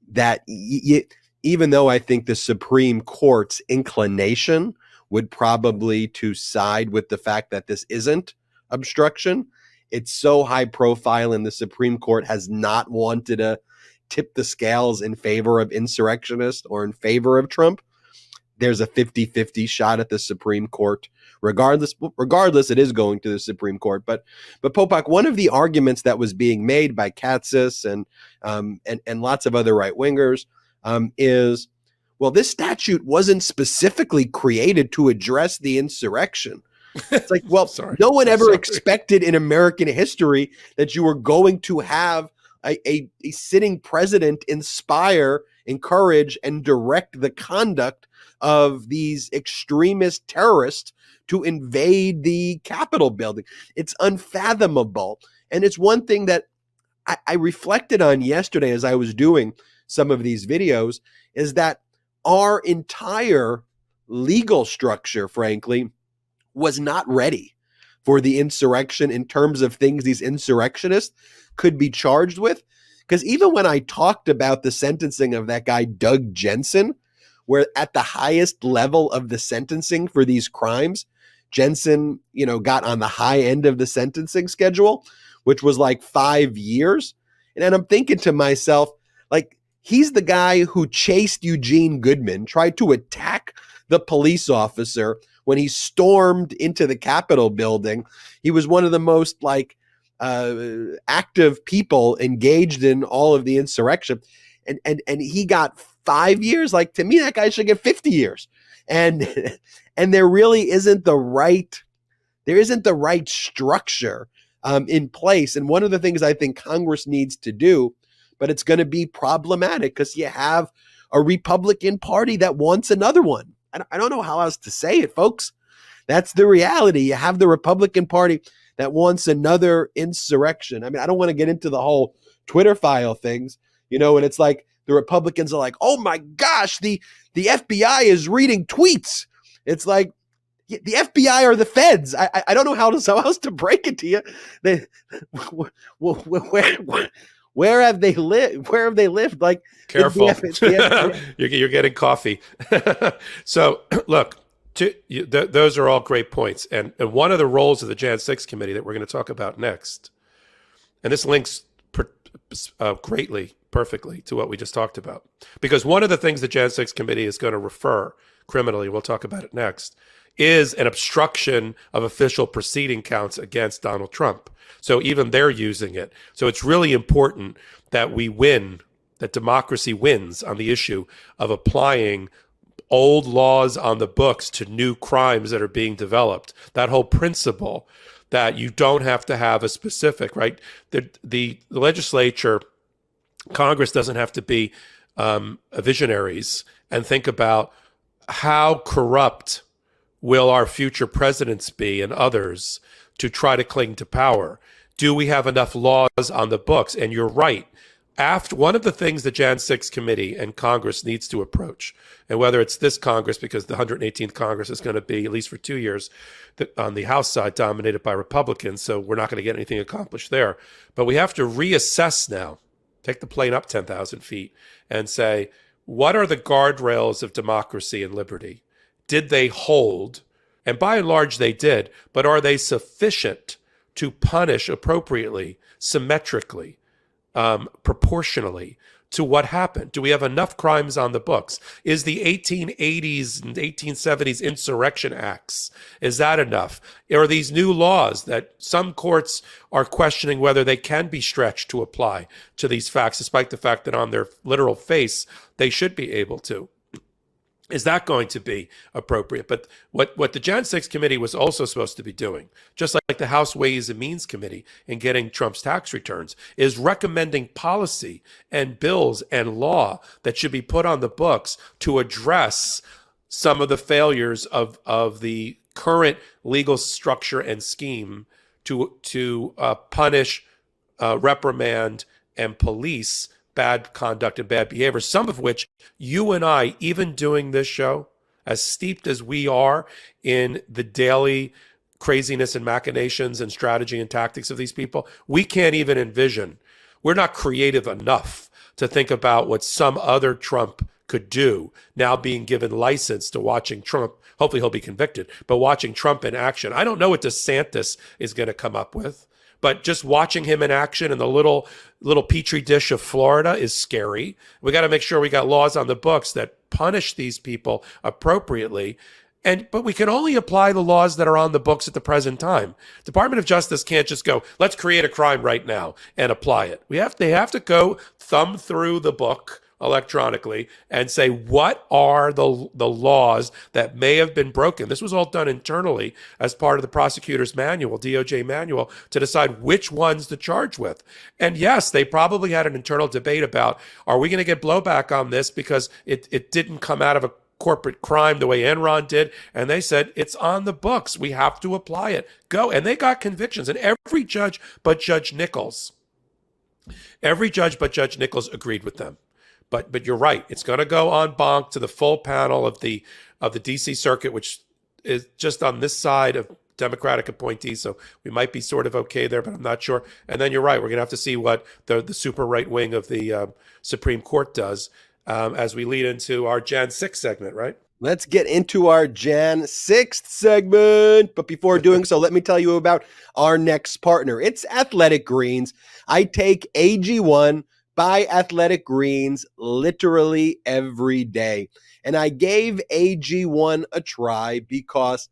that even though I think the Supreme Court's inclination would probably to side with the fact that this isn't obstruction, it's so high profile, and the Supreme Court has not wanted to tip the scales in favor of insurrectionists or in favor of Trump. There's a 50-50 shot at the Supreme Court. Regardless, it is going to the Supreme Court. But Popok, one of the arguments that was being made by Katsas and lots of other right wingers is, well, this statute wasn't specifically created to address the insurrection. It's like, well, no one ever expected in American history that you were going to have a sitting president inspire, encourage, and direct the conduct of these extremist terrorists to invade the Capitol building. It's unfathomable. And it's one thing that I reflected on yesterday as I was doing some of these videos, is that our entire legal structure, frankly, was not ready for the insurrection in terms of things these insurrectionists could be charged with. Because even when I talked about the sentencing of that guy, Doug Jensen, where at the highest level of the sentencing for these crimes, Jensen, got on the high end of the sentencing schedule, which was like 5 years. And I'm thinking to myself, like, he's the guy who chased Eugene Goodman, tried to attack the police officer when he stormed into the Capitol building. He was one of the most active people engaged in all of the insurrection. And he got 5 years. Like, to me, that guy should get 50 years. And there really isn't the right structure in place. And one of the things I think Congress needs to do, but it's going to be problematic because you have a Republican Party that wants another one. I don't know how else to say it, folks. That's the reality. You have the Republican Party that wants another insurrection. I mean, I don't want to get into the whole Twitter file things, and it's like the Republicans are like, oh my gosh, the FBI is reading tweets. It's like, the FBI are the feds. I don't know how else to break it to you. Where have they lived? Where have they lived? Like, careful, you're getting coffee. So look, those are all great points. And one of the roles of the Jan 6 committee that we're going to talk about next, and this links greatly, perfectly to what we just talked about, because one of the things the Jan 6 committee is going to refer criminally, we'll talk about it next, is an obstruction of official proceeding counts against Donald Trump. So even they're using it. So it's really important that we win, that democracy wins on the issue of applying old laws on the books to new crimes that are being developed. That whole principle that you don't have to have a specific, right? The legislature, Congress doesn't have to be visionaries and think about how corrupt will our future presidents be and others to try to cling to power. Do we have enough laws on the books? And you're right. After one of the things the Jan 6 committee and Congress needs to approach, and whether it's this Congress, because the 118th Congress is going to be, at least for 2 years, on the House side, dominated by Republicans, so we're not going to get anything accomplished there. But we have to reassess now, take the plane up 10,000 feet, and say, what are the guardrails of democracy and liberty? Did they hold? And by and large, they did. But are they sufficient to punish appropriately, symmetrically, proportionally to what happened? Do we have enough crimes on the books? Is the 1880s and 1870s insurrection acts, is that enough? Are these new laws that some courts are questioning whether they can be stretched to apply to these facts, despite the fact that on their literal face, they should be able to? Is that going to be appropriate? But what the Jan 6 committee was also supposed to be doing, just like the House Ways and Means Committee in getting Trump's tax returns, is recommending policy and bills and law that should be put on the books to address some of the failures of the current legal structure and scheme to punish, reprimand, and police bad conduct and bad behavior, some of which you and I, even doing this show, as steeped as we are in the daily craziness and machinations and strategy and tactics of these people, we can't even envision. We're not creative enough to think about what some other Trump could do, now being given license to watching Trump. Hopefully he'll be convicted, but watching Trump in action. I don't know what DeSantis is going to come up with. But just watching him in action in the little petri dish of Florida is scary. We got to make sure we got laws on the books that punish these people appropriately. But we can only apply the laws that are on the books at the present time. Department of Justice can't just go, let's create a crime right now and apply it. They have to go thumb through the book electronically and say, what are the laws that may have been broken? This was all done internally as part of the prosecutor's manual, DOJ manual, to decide which ones to charge with. And yes, they probably had an internal debate about, are we going to get blowback on this because it didn't come out of a corporate crime the way Enron did? And they said, it's on the books. We have to apply it. Go. And they got convictions. And every judge but Judge Nichols agreed with them. But you're right. It's going to go en banc to the full panel of the DC Circuit, which is just on this side of Democratic appointees, so we might be sort of okay there, but I'm not sure. And then you're right, we're going to have to see what the super right wing of the Supreme Court does as we lead into our Jan 6 segment, right? Let's get into our Jan 6th segment. But before doing so, let me tell you about our next partner. It's Athletic Greens. I take AG1 by Athletic Greens literally every day. And I gave AG1 a try because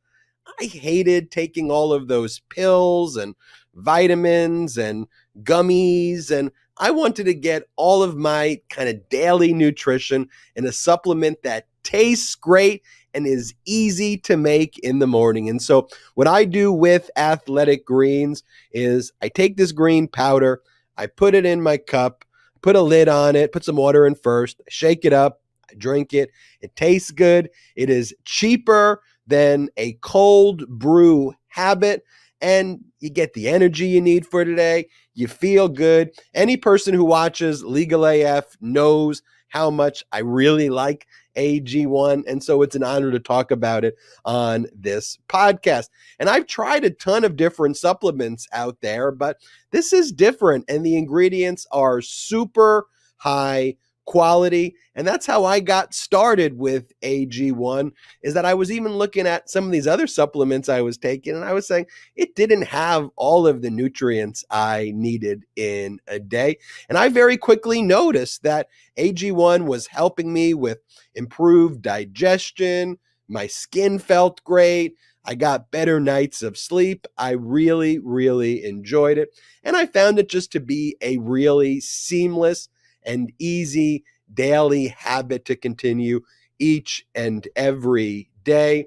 I hated taking all of those pills and vitamins and gummies, and I wanted to get all of my kind of daily nutrition in a supplement that tastes great and is easy to make in the morning. And so what I do with Athletic Greens is I take this green powder, I put it in my cup, put a lid on it, put some water in first, shake it up, I drink it. It tastes good. It is cheaper than a cold brew habit, and you get the energy you need for today. You feel good. Any person who watches LegalAF knows how much I really like AG1, and so it's an honor to talk about it on this podcast. And I've tried a ton of different supplements out there, but this is different, and the ingredients are super high quality. And that's how I got started with AG1, is that I was even looking at some of these other supplements I was taking, and I was saying it didn't have all of the nutrients I needed in a day. And I very quickly noticed that AG1 was helping me with improved digestion. My skin felt great. I got better nights of sleep. I really, really enjoyed it. And I found it just to be a really seamless and easy daily habit to continue each and every day.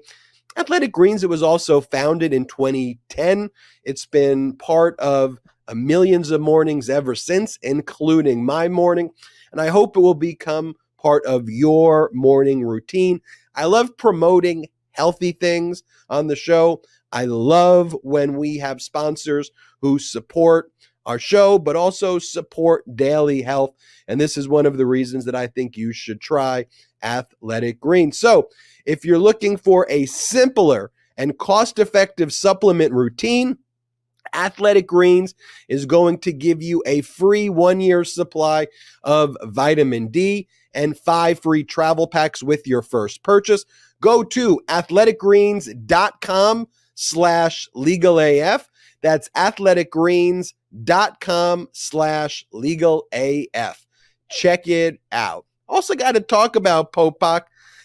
Athletic Greens, it was also founded in 2010. It's been part of millions of mornings ever since, including my morning. And I hope it will become part of your morning routine. I love promoting healthy things on the show. I love when we have sponsors who support our show, but also support daily health. And this is one of the reasons that I think you should try Athletic Greens. So if you're looking for a simpler and cost-effective supplement routine, Athletic Greens is going to give you a free 1-year supply of vitamin D and 5 free travel packs with your first purchase. Go to athleticgreens.com/LegalAF. That's athleticgreens.com/LegalAF. Check it out. Also got to talk about Popok.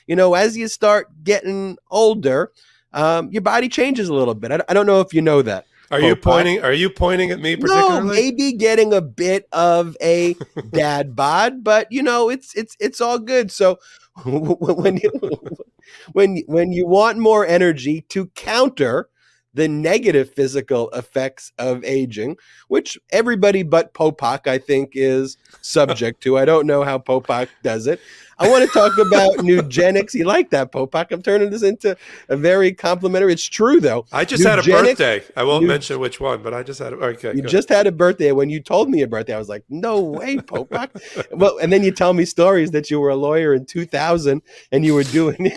You know, as you start getting older, your body changes a little bit. I don't know if you know that. Are you pointing at me particularly? No, maybe getting a bit of a dad bod, but you know, it's all good. So when you want more energy to counter the negative physical effects of aging, which everybody but Popok, I think, is subject to. I don't know how Popok does it. I want to talk about Nugenics. You like that, Popok? I'm turning this into a very complimentary. It's true, though. I just had a birthday. I won't mention which one, but I just had You just had a birthday. When you told me your birthday, I was like, no way, Popok. Well, and then you tell me stories that you were a lawyer in 2000 and you were doing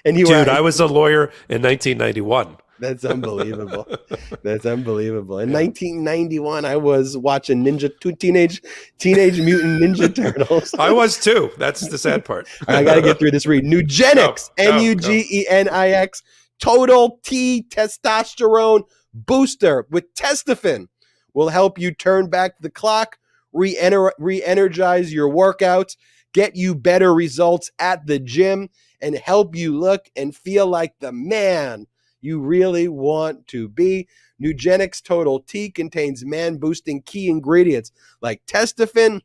and you Dude, I was a lawyer in 1991. That's unbelievable. That's unbelievable. In 1991, I was watching Teenage Mutant Ninja Turtles. I was too. That's the sad part. I got to get through this read. Nugenics, Nugenix, Total T Testosterone Booster with Testofen will help you turn back the clock, re-energize your workouts, get you better results at the gym, and help you look and feel like the man you really want to be. Nugenics Total T contains man-boosting key ingredients like Testofen.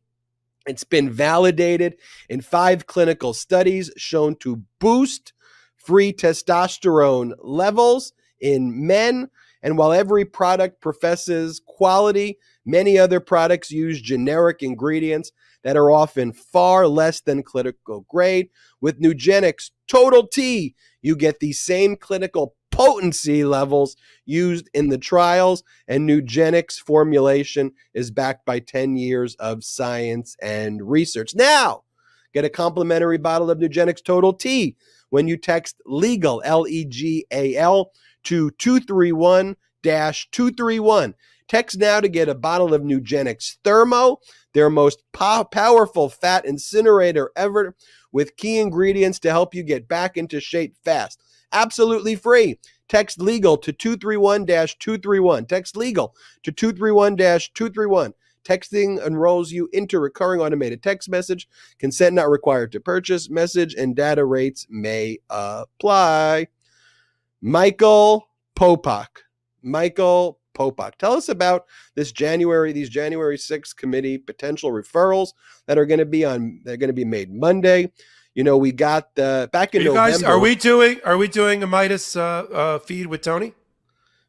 It's been validated in 5 clinical studies shown to boost free testosterone levels in men. And while every product professes quality, many other products use generic ingredients that are often far less than clinical grade. With Nugenics Total T, you get the same clinical potency levels used in the trials, and Nugenics formulation is backed by 10 years of science and research. Now, get a complimentary bottle of Nugenics Total T when you text LEGAL, LEGAL, to 231-231. Text now to get a bottle of Nugenix Thermo, their most powerful fat incinerator ever, with key ingredients to help you get back into shape fast. Absolutely free. Text LEGAL to 231-231. Text LEGAL to 231-231. Texting enrolls you into recurring automated text message. Consent not required to purchase. Message and data rates may apply. Michael Popok. Michael Popok. Tell us about these January 6 committee potential referrals that are going to be made Monday. You know, we got back in November. Guys, are we doing a Meidas feed with Tony?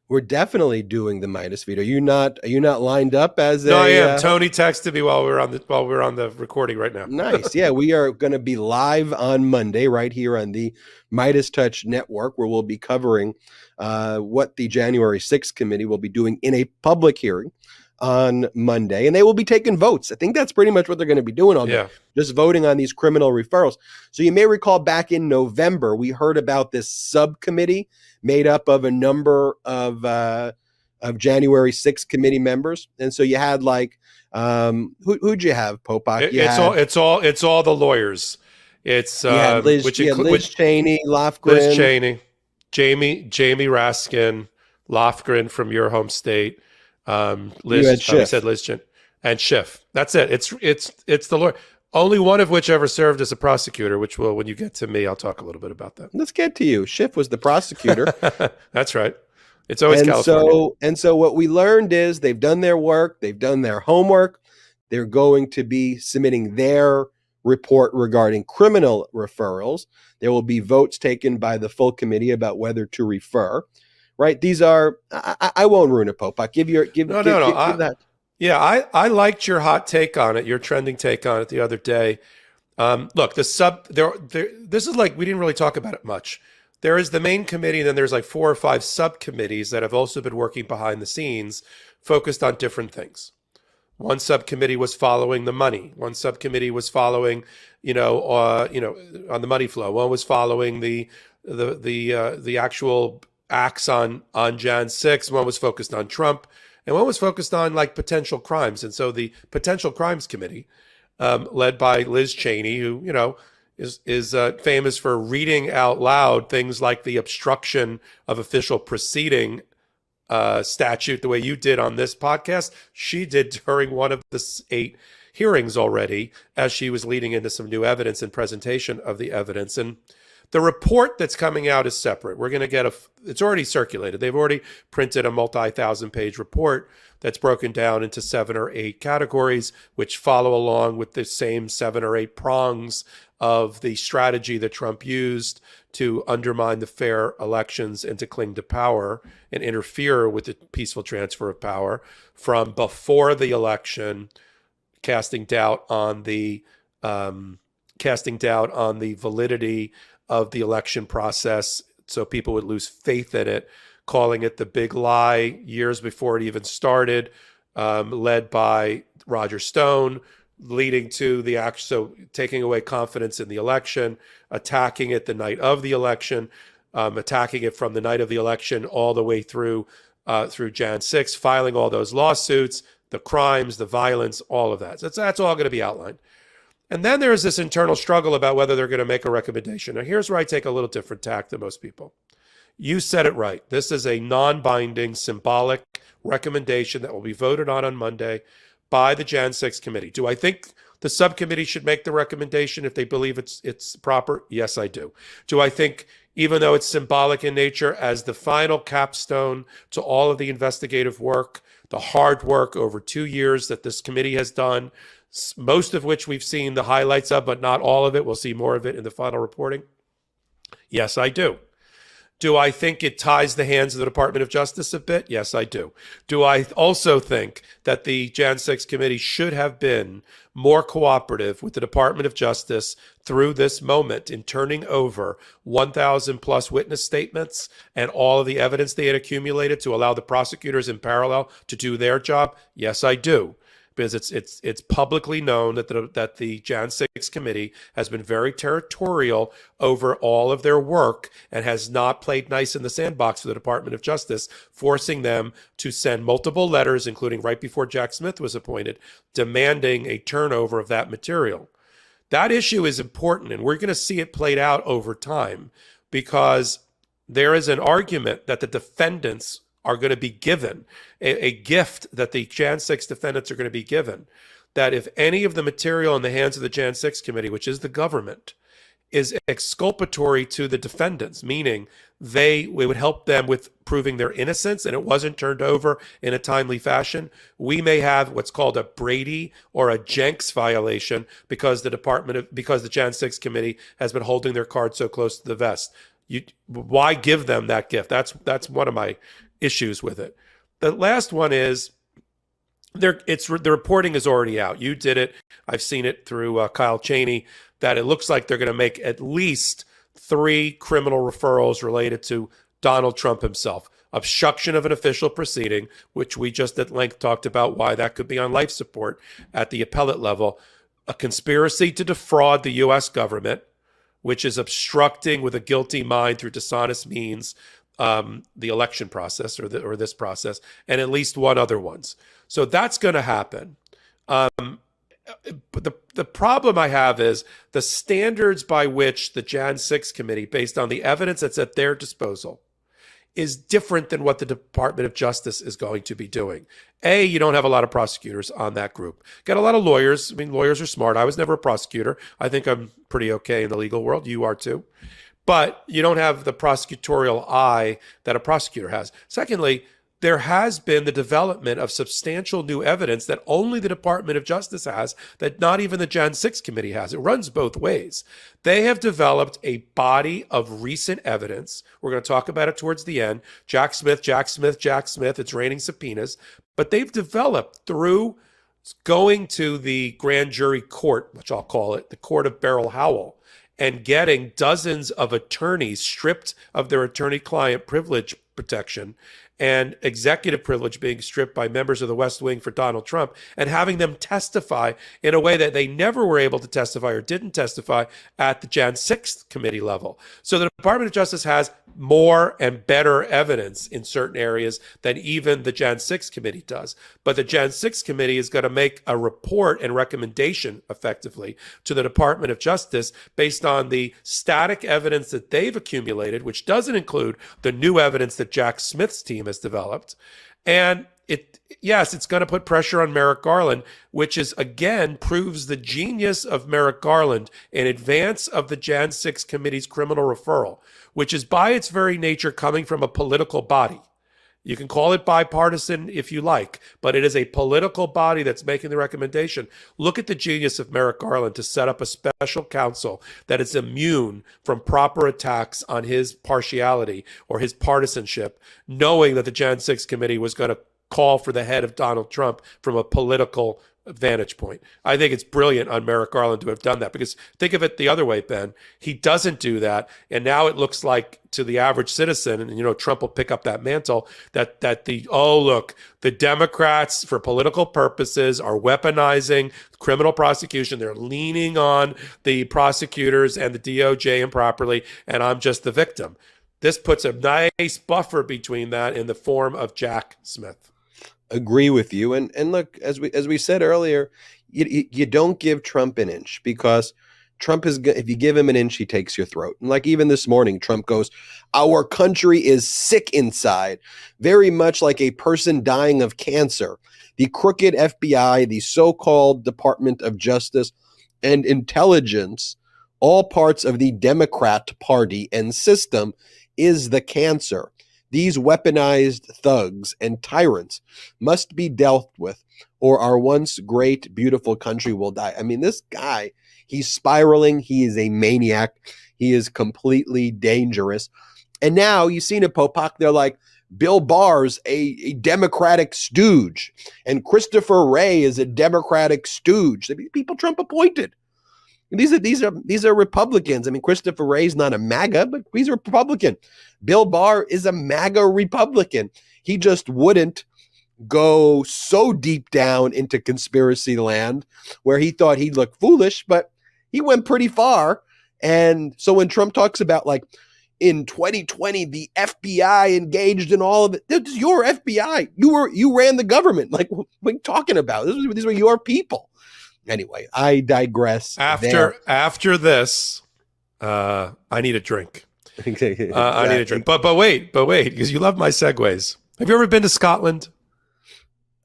We're definitely doing the Meidas feed. Are you not lined up as No, I am. Tony texted me while we're on the recording right now. Nice. Yeah, we are going to be live on Monday right here on the MeidasTouch network, where we'll be covering what the January 6 committee will be doing in a public hearing on Monday, and they will be taking votes. I think that's pretty much what they're going to be doing all day, just voting on these criminal referrals. So you may recall back in November, we heard about this subcommittee made up of a number of January 6 committee members, and so you had like who'd you have, Popok? It's all the lawyers. It's Liz Cheney, Lofgren, Liz Cheney, Jamie Raskin, Lofgren from your home state. Liz Cheney and Schiff. That's it. It's the lawyer. Only one of which ever served as a prosecutor, which will, when you get to me, I'll talk a little bit about that. Let's get to you. Schiff was the prosecutor. That's right. It's always California. So what we learned is they've done their work. They've done their homework. They're going to be submitting their report regarding criminal referrals. There will be votes taken by the full committee about whether to refer. Right? These are. I won't ruin it, Popok. Give that. Yeah, I liked your hot take on it, your trending take on it the other day. Look, this is like, we didn't really talk about it much. There is the main committee, and then there's like 4 or 5 subcommittees that have also been working behind the scenes, focused on different things. One subcommittee was following the money. One subcommittee was following, on the money flow. One was following the actual acts on Jan 6. One was focused on Trump. And one was focused on like potential crimes. And so the potential crimes committee, led by Liz Cheney, who, is famous for reading out loud things like the obstruction of official proceeding statute, the way you did on this podcast, she did during one of the 8 hearings already, as she was leading into some new evidence and presentation of the evidence. And the report that's coming out is separate. We're going to get it's already circulated. They've already printed a multi-thousand-page report that's broken down into 7 or 8 categories, which follow along with the same 7 or 8 prongs of the strategy that Trump used to undermine the fair elections and to cling to power and interfere with the peaceful transfer of power from before the election, casting doubt on the validity of the election process, so people would lose faith in it, calling it the big lie years before it even started, led by Roger Stone, leading to so taking away confidence in the election, attacking it the night of the election, attacking it from the night of the election all the way through Jan 6, filing all those lawsuits, the crimes, the violence, all of that. So that's all going to be outlined. And then there is this internal struggle about whether they're going to make a recommendation. Now, here's where I take a little different tack than most people. You said it right. This is a non-binding, symbolic recommendation that will be voted on Monday by the Jan 6 committee. Do I think the subcommittee should make the recommendation if they believe it's proper? Yes, I do. Do I think, even though it's symbolic in nature, as the final capstone to all of the investigative work, the hard work over 2 years that this committee has done, most of which we've seen the highlights of, but not all of it. We'll see more of it in the final reporting. Yes, I do. Do I think it ties the hands of the Department of Justice a bit? Yes, I do. Do I also think that the Jan 6 committee should have been more cooperative with the Department of Justice through this moment in turning over 1,000 plus witness statements and all of the evidence they had accumulated to allow the prosecutors in parallel to do their job? Yes, I do. because it's publicly known that the Jan 6 committee has been very territorial over all of their work and has not played nice in the sandbox for the Department of Justice, forcing them to send multiple letters, including right before Jack Smith was appointed, demanding a turnover of that material. That issue is important, and we're going to see it played out over time, because there is an argument that the defendants are going to be given, a gift that the Jan 6 defendants are going to be given, that if any of the material in the hands of the Jan 6 committee, which is the government, is exculpatory to the defendants, meaning we would help them with proving their innocence and it wasn't turned over in a timely fashion, we may have what's called a Brady or a Jenks violation because the Jan 6 committee has been holding their cards so close to the vest. Why give them that gift? That's one of my issues with it. The last one is the reporting is already out. You did it. I've seen it through Kyle Cheney, that it looks like they're going to make at least 3 criminal referrals related to Donald Trump himself. Obstruction of an official proceeding, which we just at length talked about why that could be on life support at the appellate level. A conspiracy to defraud the U.S. government, which is obstructing with a guilty mind through dishonest means the election process or this process, and at least 1 other ones. So that's going to happen. But the problem I have is the standards by which the Jan 6 committee, based on the evidence that's at their disposal, is different than what the Department of Justice is going to be doing. You don't have a lot of prosecutors on that group. Got a lot of lawyers. I mean, lawyers are smart. I was never a prosecutor. I think I'm pretty okay in the legal world. You are too. But you don't have the prosecutorial eye that a prosecutor has. Secondly, there has been the development of substantial new evidence that only the Department of Justice has, that not even the Jan 6 committee has. It runs both ways. They have developed a body of recent evidence. We're going to talk about it towards the end. Jack Smith. It's raining subpoenas. But they've developed through going to the grand jury court, which I'll call it, the court of Beryl Howell, and getting dozens of attorneys stripped of their attorney-client privilege protection and executive privilege being stripped by members of the West Wing for Donald Trump, and having them testify in a way that they never were able to testify or didn't testify at the Jan 6 committee level. So the Department of Justice has more and better evidence in certain areas than even the Jan 6 committee does. But the Jan 6 committee is going to make a report and recommendation effectively to the Department of Justice based on the static evidence that they've accumulated, which doesn't include the new evidence that Jack Smith's team has developed. And it's going to put pressure on Merrick Garland, which is, again, proves the genius of Merrick Garland in advance of the Jan 6 committee's criminal referral, which is by its very nature coming from a political body. You can call it bipartisan if you like, but it is a political body that's making the recommendation. Look at the genius of Merrick Garland to set up a special counsel that is immune from proper attacks on his partiality or his partisanship, knowing that the Jan 6 committee was going to call for the head of Donald Trump from a political vantage point. I think it's brilliant on Merrick Garland to have done that, because think of it the other way, Ben. He doesn't do that, and now it looks like to the average citizen, and Trump will pick up that mantle, that the Democrats for political purposes are weaponizing criminal prosecution. They're leaning on the prosecutors and the DOJ improperly, and I'm just the victim. This puts a nice buffer between that in the form of Jack Smith. Agree with you. And look, as we said earlier, you don't give Trump an inch, because Trump is, if you give him an inch, he takes your throat. And like even this morning, Trump goes, "Our country is sick inside," very much like a person dying of cancer. The crooked FBI, the so-called Department of Justice and Intelligence, all parts of the Democrat Party and system, is the cancer. These weaponized thugs and tyrants must be dealt with, or our once great, beautiful country will die. I mean, this guy, he's spiraling. He is a maniac. He is completely dangerous. And now you've seen it, Popok. They're like, Bill Barr's a Democratic stooge, and Christopher Wray is a Democratic stooge. The people Trump appointed. These are Republicans. I mean, Christopher Wray's not a MAGA, but he's a Republican. Bill Barr is a MAGA Republican. He just wouldn't go so deep down into conspiracy land where he thought he'd look foolish, but he went pretty far. And so when Trump talks about like in 2020, the FBI engaged in all of it, this is your FBI. You ran the government. Like, what are you talking about? These were your people. Anyway, I digress. After this, I need a drink. Exactly. I need a drink. But wait, because you love my segues. Have you ever been to Scotland?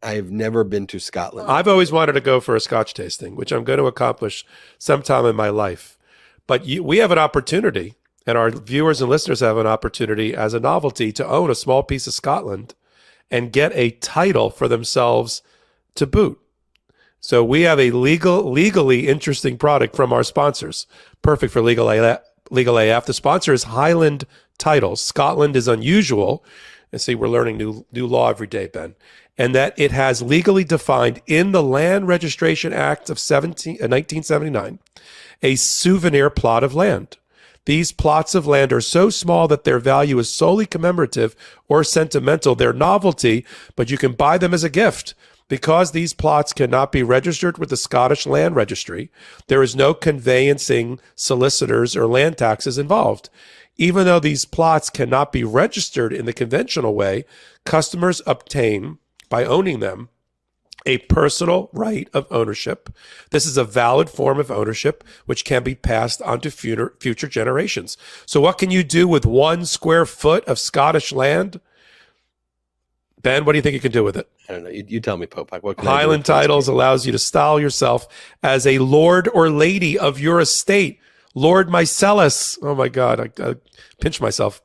I've never been to Scotland. I've always wanted to go for a Scotch tasting, which I'm going to accomplish sometime in my life. But we have an opportunity, and our viewers and listeners have an opportunity as a novelty to own a small piece of Scotland and get a title for themselves to boot. So we have a legally interesting product from our sponsors. Perfect for LegalAF. The sponsor is Highland Titles. Scotland is unusual. And see, we're learning new law every day, Ben. And that it has legally defined in the Land Registration Act of 1979 a souvenir plot of land. These plots of land are so small that their value is solely commemorative or sentimental. They're novelty, but you can buy them as a gift. Because these plots cannot be registered with the Scottish Land Registry, there is no conveyancing, solicitors, or land taxes involved. Even though these plots cannot be registered in the conventional way, customers obtain, by owning them, a personal right of ownership. This is a valid form of ownership which can be passed on to future generations. So what can you do with 1 square foot of Scottish land? Ben, what do you think you can do with it? I don't know. You tell me, Popok. What can Highland Titles allows you to style yourself as a lord or lady of your estate. Lord Meiselas. Oh, my God. I pinch myself.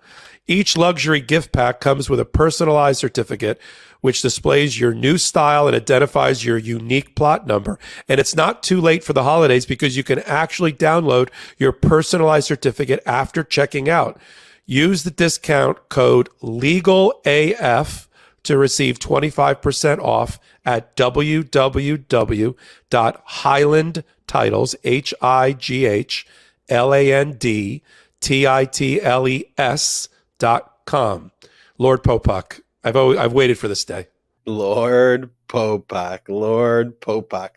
Each luxury gift pack comes with a personalized certificate which displays your new style and identifies your unique plot number. And it's not too late for the holidays because you can actually download your personalized certificate after checking out. Use the discount code LegalAF to receive 25% off at www.highlandtitles, HIGHLANDTITLES.com. Lord Popok, I've waited for this day. Lord Popok.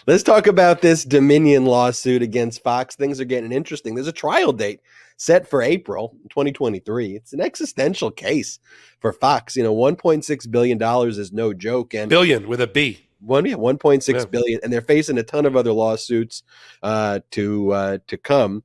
Let's talk about this Dominion lawsuit against Fox. Things are getting interesting. There's a trial date set for April 2023. It's an existential case for Fox. $1.6 billion is no joke. And billion with a B. 1.6 billion. And they're facing a ton of other lawsuits to come.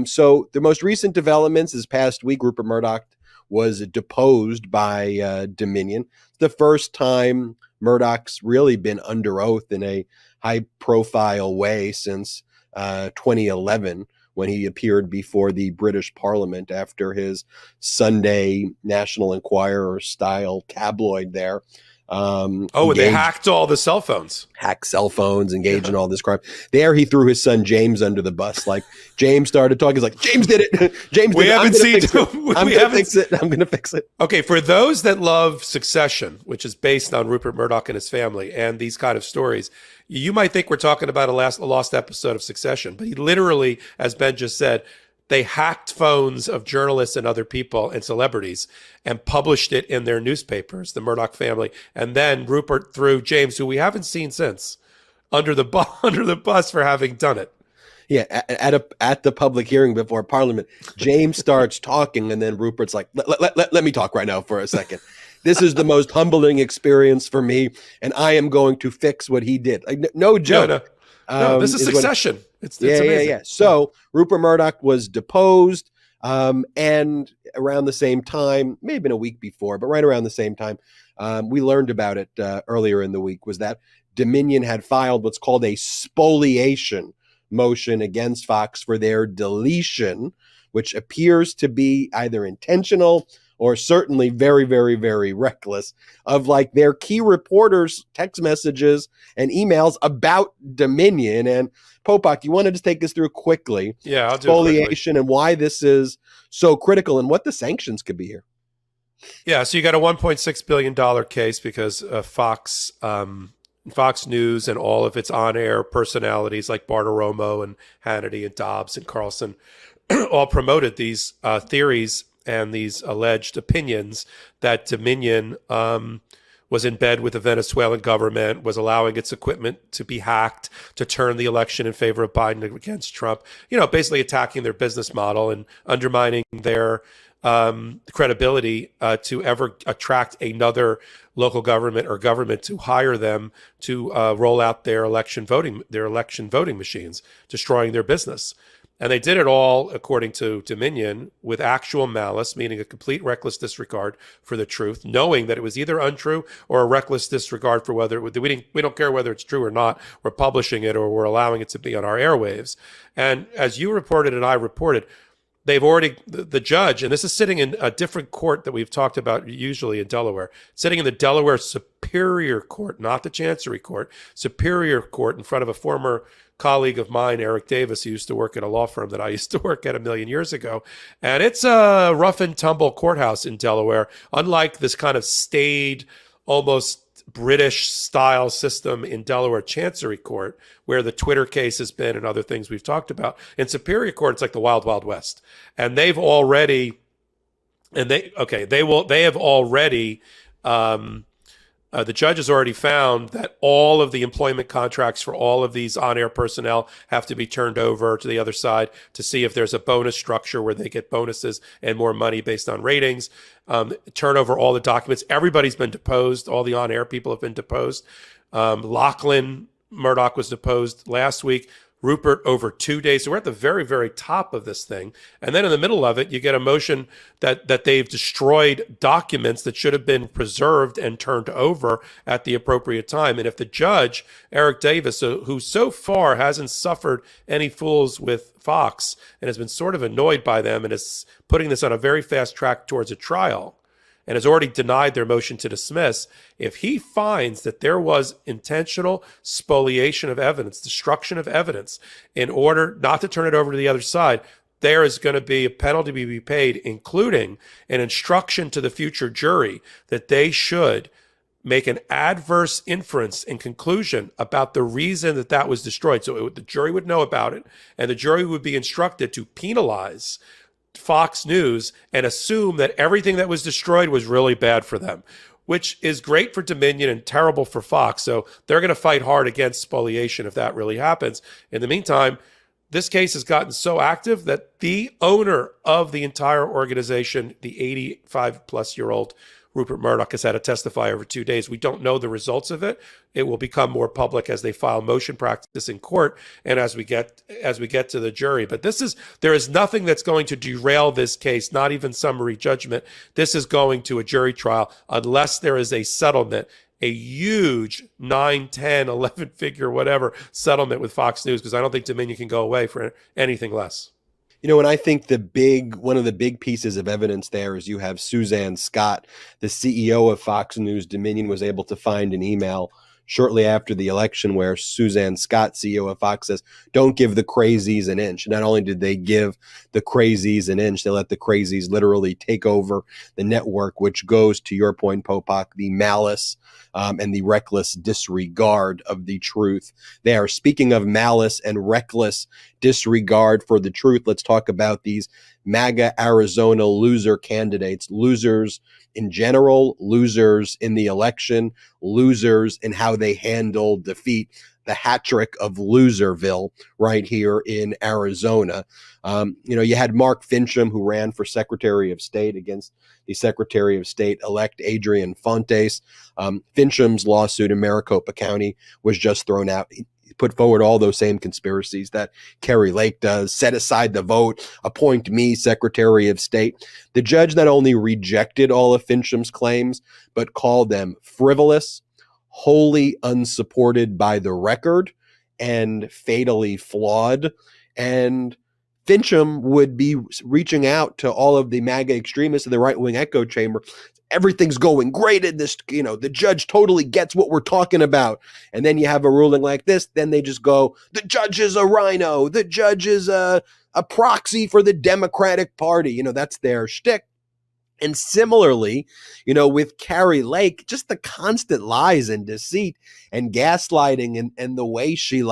So the most recent developments this past week, Rupert Murdoch was deposed by Dominion. It's the first time Murdoch's really been under oath in a high-profile way since 2011, when he appeared before the British Parliament after his Sunday National Enquirer-style tabloid there. They hacked all the cell phones. Hacked cell phones, engaged in all this crime. There he threw his son James under the bus. Like, James started talking. He's like, James did it. James did it. I'm going to fix it. Okay, for those that love Succession, which is based on Rupert Murdoch and his family and these kind of stories, you might think we're talking about a lost episode of Succession. But he literally, as Ben just said, they hacked phones of journalists and other people and celebrities and published it in their newspapers, the Murdoch family. And then Rupert threw James, who we haven't seen since, under the bus for having done it. Yeah, at the public hearing before Parliament, James starts talking, and then Rupert's like, let me talk right now for a second. This is the most humbling experience for me, and I am going to fix what he did. Like, no joke. No, this is Succession. It's amazing. Yeah. So Rupert Murdoch was deposed, and around the same time, may have been a week before, but right around the same time, we learned about it earlier in the week, was that Dominion had filed what's called a spoliation motion against Fox for their deletion, which appears to be either intentional or certainly very, very, very reckless, of like their key reporters' text messages and emails about Dominion. And Popok, you want to just take us through quickly? Yeah, I'll do spoliation and why this is so critical and what the sanctions could be here. Yeah, so you got a $1.6 billion case because Fox News and all of its on-air personalities like Bartiromo and Hannity and Dobbs and Carlson all promoted these theories and these alleged opinions that Dominion was in bed with the Venezuelan government, was allowing its equipment to be hacked to turn the election in favor of Biden against Trump, basically attacking their business model and undermining their credibility to ever attract another local government or government to hire them to roll out their election voting machines, destroying their business. And they did it all, according to Dominion, with actual malice, meaning a complete reckless disregard for the truth, knowing that it was either untrue or a reckless disregard for whether we don't care whether it's true or not. We're publishing it or we're allowing it to be on our airwaves. And as you reported and I reported, the judge, and this is sitting in a different court that we've talked about usually in Delaware, sitting in the Delaware Superior Court, not the Chancery Court, Superior Court, in front of a former colleague of mine, Eric Davis, who used to work at a law firm that I used to work at a million years ago. And it's a rough and tumble courthouse in Delaware, unlike this kind of staid, almost British style system in Delaware Chancery Court, where the Twitter case has been and other things we've talked about. In Superior Court, it's like the Wild Wild West. And they have already, the judge has already found that all of the employment contracts for all of these on-air personnel have to be turned over to the other side to see if there's a bonus structure where they get bonuses and more money based on ratings. Turn over all the documents. Everybody's been deposed. All the on-air people have been deposed. Lachlan Murdoch was deposed last week. Rupert over 2 days. So we're at the very, very top of this thing. And then in the middle of it, you get a motion that they've destroyed documents that should have been preserved and turned over at the appropriate time. And if the judge, Eric Davis, who so far hasn't suffered any fools with Fox and has been sort of annoyed by them and is putting this on a very fast track towards a trial, and has already denied their motion to dismiss, if he finds that there was intentional spoliation of evidence, destruction of evidence, in order not to turn it over to the other side, there is going to be a penalty to be paid, including an instruction to the future jury that they should make an adverse inference and conclusion about the reason that was destroyed. So the jury would know about it, and the jury would be instructed to penalize Fox News and assume that everything that was destroyed was really bad for them, which is great for Dominion and terrible for Fox. So they're going to fight hard against spoliation if that really happens. In the meantime, this case has gotten so active that the owner of the entire organization, the 85-plus-year-old Rupert Murdoch, has had to testify over 2 days. We don't know the results of it. It will become more public as they file motion practice in court and as we get to the jury. But there is nothing that's going to derail this case, not even summary judgment. This is going to a jury trial unless there is a settlement, a huge 9, 10, 11 figure, whatever settlement with Fox News, because I don't think Dominion can go away for anything less. And I think one of the big pieces of evidence there is you have Suzanne Scott, the CEO of Fox News. Dominion was able to find an email shortly after the election where Suzanne Scott, CEO of Fox, says, don't give the crazies an inch. Not only did they give the crazies an inch, they let the crazies literally take over the network, which goes to your point, Popok, the malice and the reckless disregard of the truth there. Speaking of malice and reckless disregard for the truth, let's talk about these MAGA Arizona loser candidates, losers in general, losers in the election, losers in how they handle defeat, the hat trick of Loserville right here in Arizona. You had Mark Fincham, who ran for Secretary of State against the Secretary of State-elect Adrian Fontes. Fincham's lawsuit in Maricopa County was just thrown out. He put forward all those same conspiracies that Kari Lake does, set aside the vote, appoint me Secretary of State. The judge not only rejected all of Fincham's claims, but called them frivolous, wholly unsupported by the record, and fatally flawed. And Fincham would be reaching out to all of the MAGA extremists in the right-wing echo chamber. Everything's going great in this, the judge totally gets what we're talking about. And then you have a ruling like this, then they just go, the judge is a rhino, the judge is a proxy for the Democratic Party. That's their shtick. And similarly, with Kari Lake, just the constant lies and deceit and gaslighting and the way she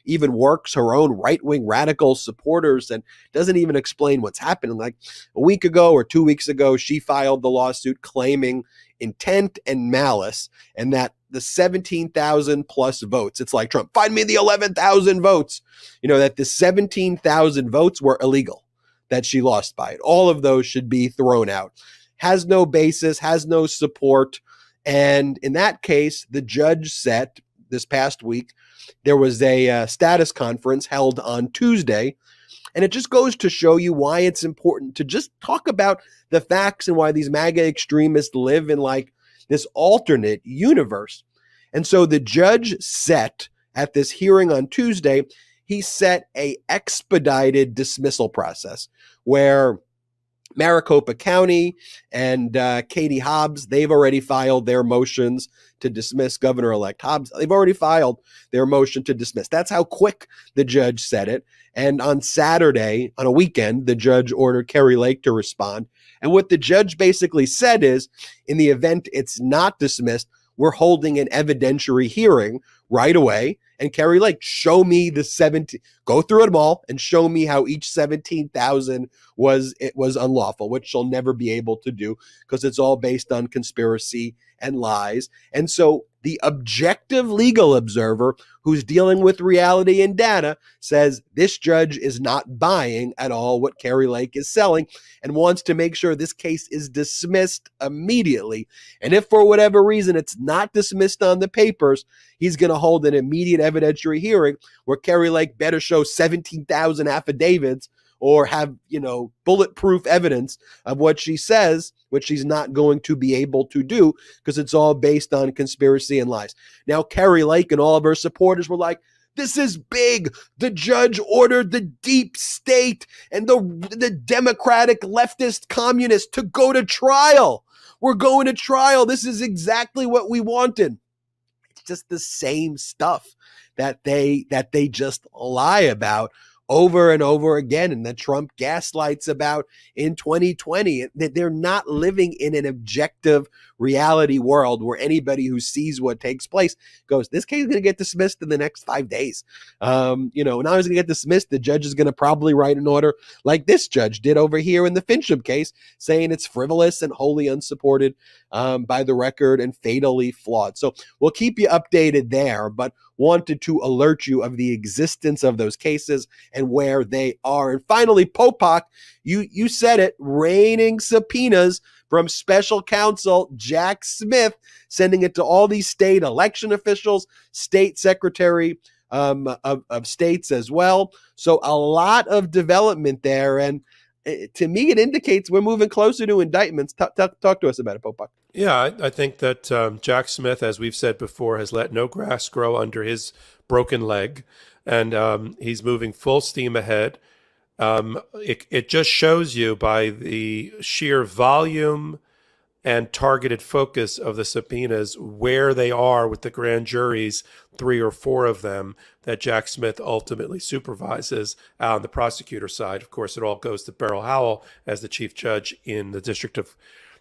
even works her own right-wing radical supporters and doesn't even explain what's happening. Like a week ago or 2 weeks ago, she filed the lawsuit claiming intent and malice, and that the 17,000 plus votes, it's like Trump, find me the 11,000 votes, that the 17,000 votes were illegal, that she lost by it. All of those should be thrown out. Has no basis, has no support. And in that case, the judge set this past week, there was a status conference held on Tuesday. And it just goes to show you why it's important to just talk about the facts and why these MAGA extremists live in this alternate universe. And so the judge set at this hearing on Tuesday, he set a expedited dismissal process where Maricopa County and Katie Hobbs, they've already filed their motions to dismiss Governor-elect Hobbs. They've already filed their motion to dismiss. That's how quick the judge said it. And on Saturday, on a weekend, the judge ordered Kari Lake to respond. And what the judge basically said is, in the event it's not dismissed, we're holding an evidentiary hearing right away. And Kari Lake, show me the 17, go through them all and show me how each 17,000 was unlawful, which she'll never be able to do because it's all based on conspiracy and lies. And so the objective legal observer who's dealing with reality and data says this judge is not buying at all what Kari Lake is selling and wants to make sure this case is dismissed immediately. And if for whatever reason it's not dismissed on the papers, he's going to hold an immediate evidentiary hearing where Kari Lake better show 17,000 affidavits or have, bulletproof evidence of what she says, which she's not going to be able to do because it's all based on conspiracy and lies. Now, Kari Lake and all of her supporters were like, this is big. The judge ordered the deep state and the Democratic leftist communists to go to trial. We're going to trial. This is exactly what we wanted. It's just the same stuff that they just lie about over and over again, and that Trump gaslights about in 2020. That they're not living in an objective reality world where anybody who sees what takes place goes, this case is going to get dismissed in the next 5 days. Now it's going to get dismissed. The judge is going to probably write an order like this judge did over here in the Fincham case, saying it's frivolous and wholly unsupported by the record and fatally flawed. So we'll keep you updated there, but wanted to alert you of the existence of those cases and where they are. And finally, Popok, you said it, raining subpoenas from special counsel Jack Smith, sending it to all these state election officials, state secretary of states as well. So a lot of development there. And to me, it indicates we're moving closer to indictments. Talk to us about it, Popok. Yeah, I think that Jack Smith, as we've said before, has let no grass grow under his broken leg, and he's moving full steam ahead. It just shows you by the sheer volume and targeted focus of the subpoenas where they are with the grand juries, 3 or 4 of them that Jack Smith ultimately supervises on the prosecutor side. Of course, it all goes to Beryl Howell as the chief judge in the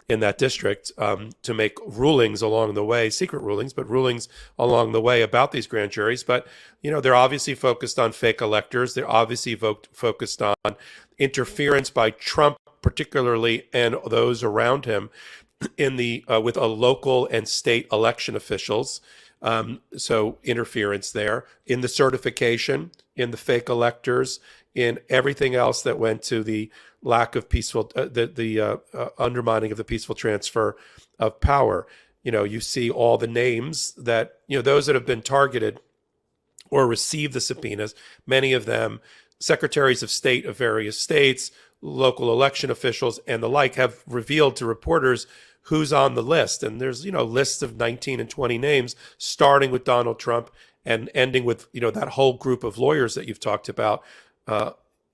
that district to make rulings along the way, secret rulings, but rulings along the way about these grand juries. But, they're obviously focused on fake electors. They're obviously focused on interference by Trump, particularly, and those around him in with local and state election officials. So interference there in the certification, in the fake electors, in everything else that went to the lack of peaceful, the undermining of the peaceful transfer of power. You see all the names that, those that have been targeted or received the subpoenas, many of them secretaries of state of various states, local election officials, and the like, have revealed to reporters who's on the list. And there's, lists of 19 and 20 names, starting with Donald Trump and ending with, that whole group of lawyers that you've talked about.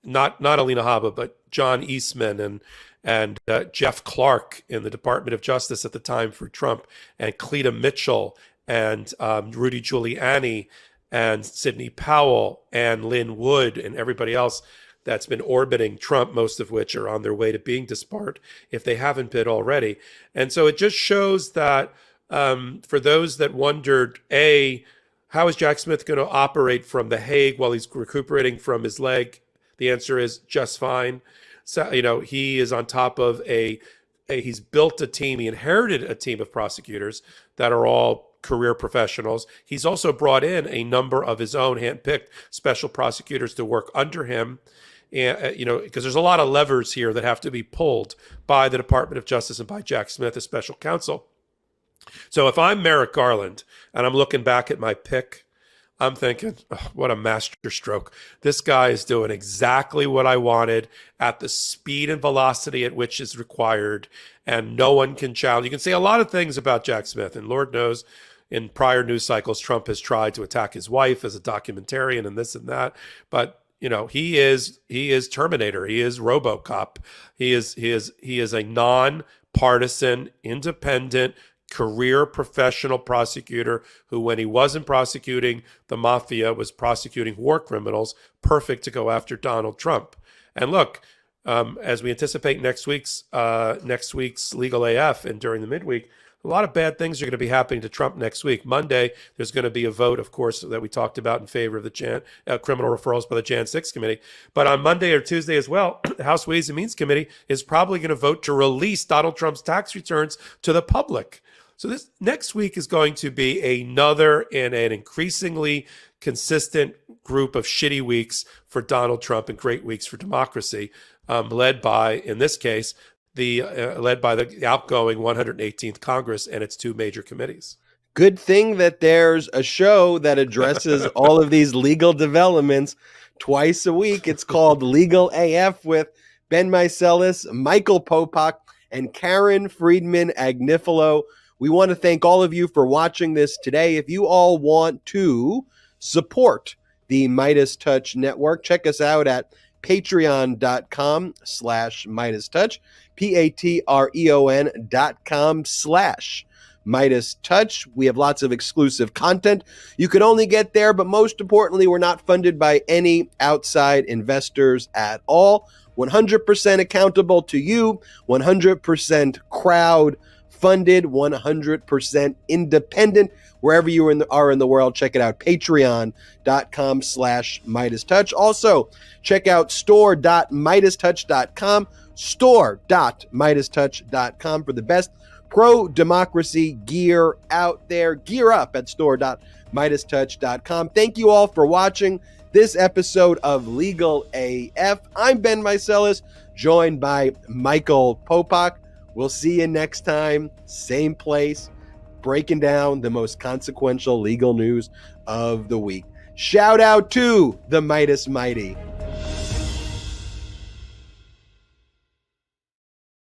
Not Alina Habba, but John Eastman and Jeff Clark in the Department of Justice at the time for Trump, and Cleta Mitchell and Rudy Giuliani and Sidney Powell and Lynn Wood and everybody else that's been orbiting Trump, most of which are on their way to being disbarred if they haven't been already. And so it just shows that for those that wondered, how is Jack Smith going to operate from The Hague while he's recuperating from his leg? The answer is just fine. So, he is on top of he's built a team. He inherited a team of prosecutors that are all career professionals. He's also brought in a number of his own handpicked special prosecutors to work under him. And, because there's a lot of levers here that have to be pulled by the Department of Justice and by Jack Smith as special counsel. So if I'm Merrick Garland and I'm looking back at my pick, I'm thinking, oh, what a masterstroke. This guy is doing exactly what I wanted at the speed and velocity at which is required, and no one can challenge. You can say a lot of things about Jack Smith, and Lord knows in prior news cycles, Trump has tried to attack his wife as a documentarian and this and that. But he is Terminator. He is RoboCop. He is a non-partisan, independent, career professional prosecutor who, when he wasn't prosecuting the mafia, was prosecuting war criminals, perfect to go after Donald Trump. And look, as we anticipate next week's LegalAF and during the midweek, a lot of bad things are going to be happening to Trump next week. Monday, there's going to be a vote, of course, that we talked about in favor of the criminal referrals by the Jan6 Committee. But on Monday or Tuesday as well, the House Ways and Means Committee is probably going to vote to release Donald Trump's tax returns to the public. So this next week is going to be another and an increasingly consistent group of shitty weeks for Donald Trump and great weeks for democracy, led by, in this case, the outgoing 118th Congress and its two major committees. Good thing that there's a show that addresses all of these legal developments twice a week. It's called LegalAF with Ben Meiselas, Michael Popok, and Karen Friedman-Agnifilo. We want to thank all of you for watching this today. If you all want to support the MeidasTouch network, check us out at patreon.com/MeidasTouch, patreon.com/MeidasTouch. We have lots of exclusive content you can only get there, but most importantly, we're not funded by any outside investors at all. 100% accountable to you, 100% crowd funded, 100% independent. Wherever you are in the world, check it out. Patreon.com/MeidasTouch. Also, check out store.MeidasTouch.com, store.MeidasTouch.com for the best pro-democracy gear out there. Gear up at store.MeidasTouch.com. Thank you all for watching this episode of LegalAF. I'm Ben Meiselas, joined by Michael Popok. We'll see you next time, same place, breaking down the most consequential legal news of the week. Shout out to the Meidas Mighty.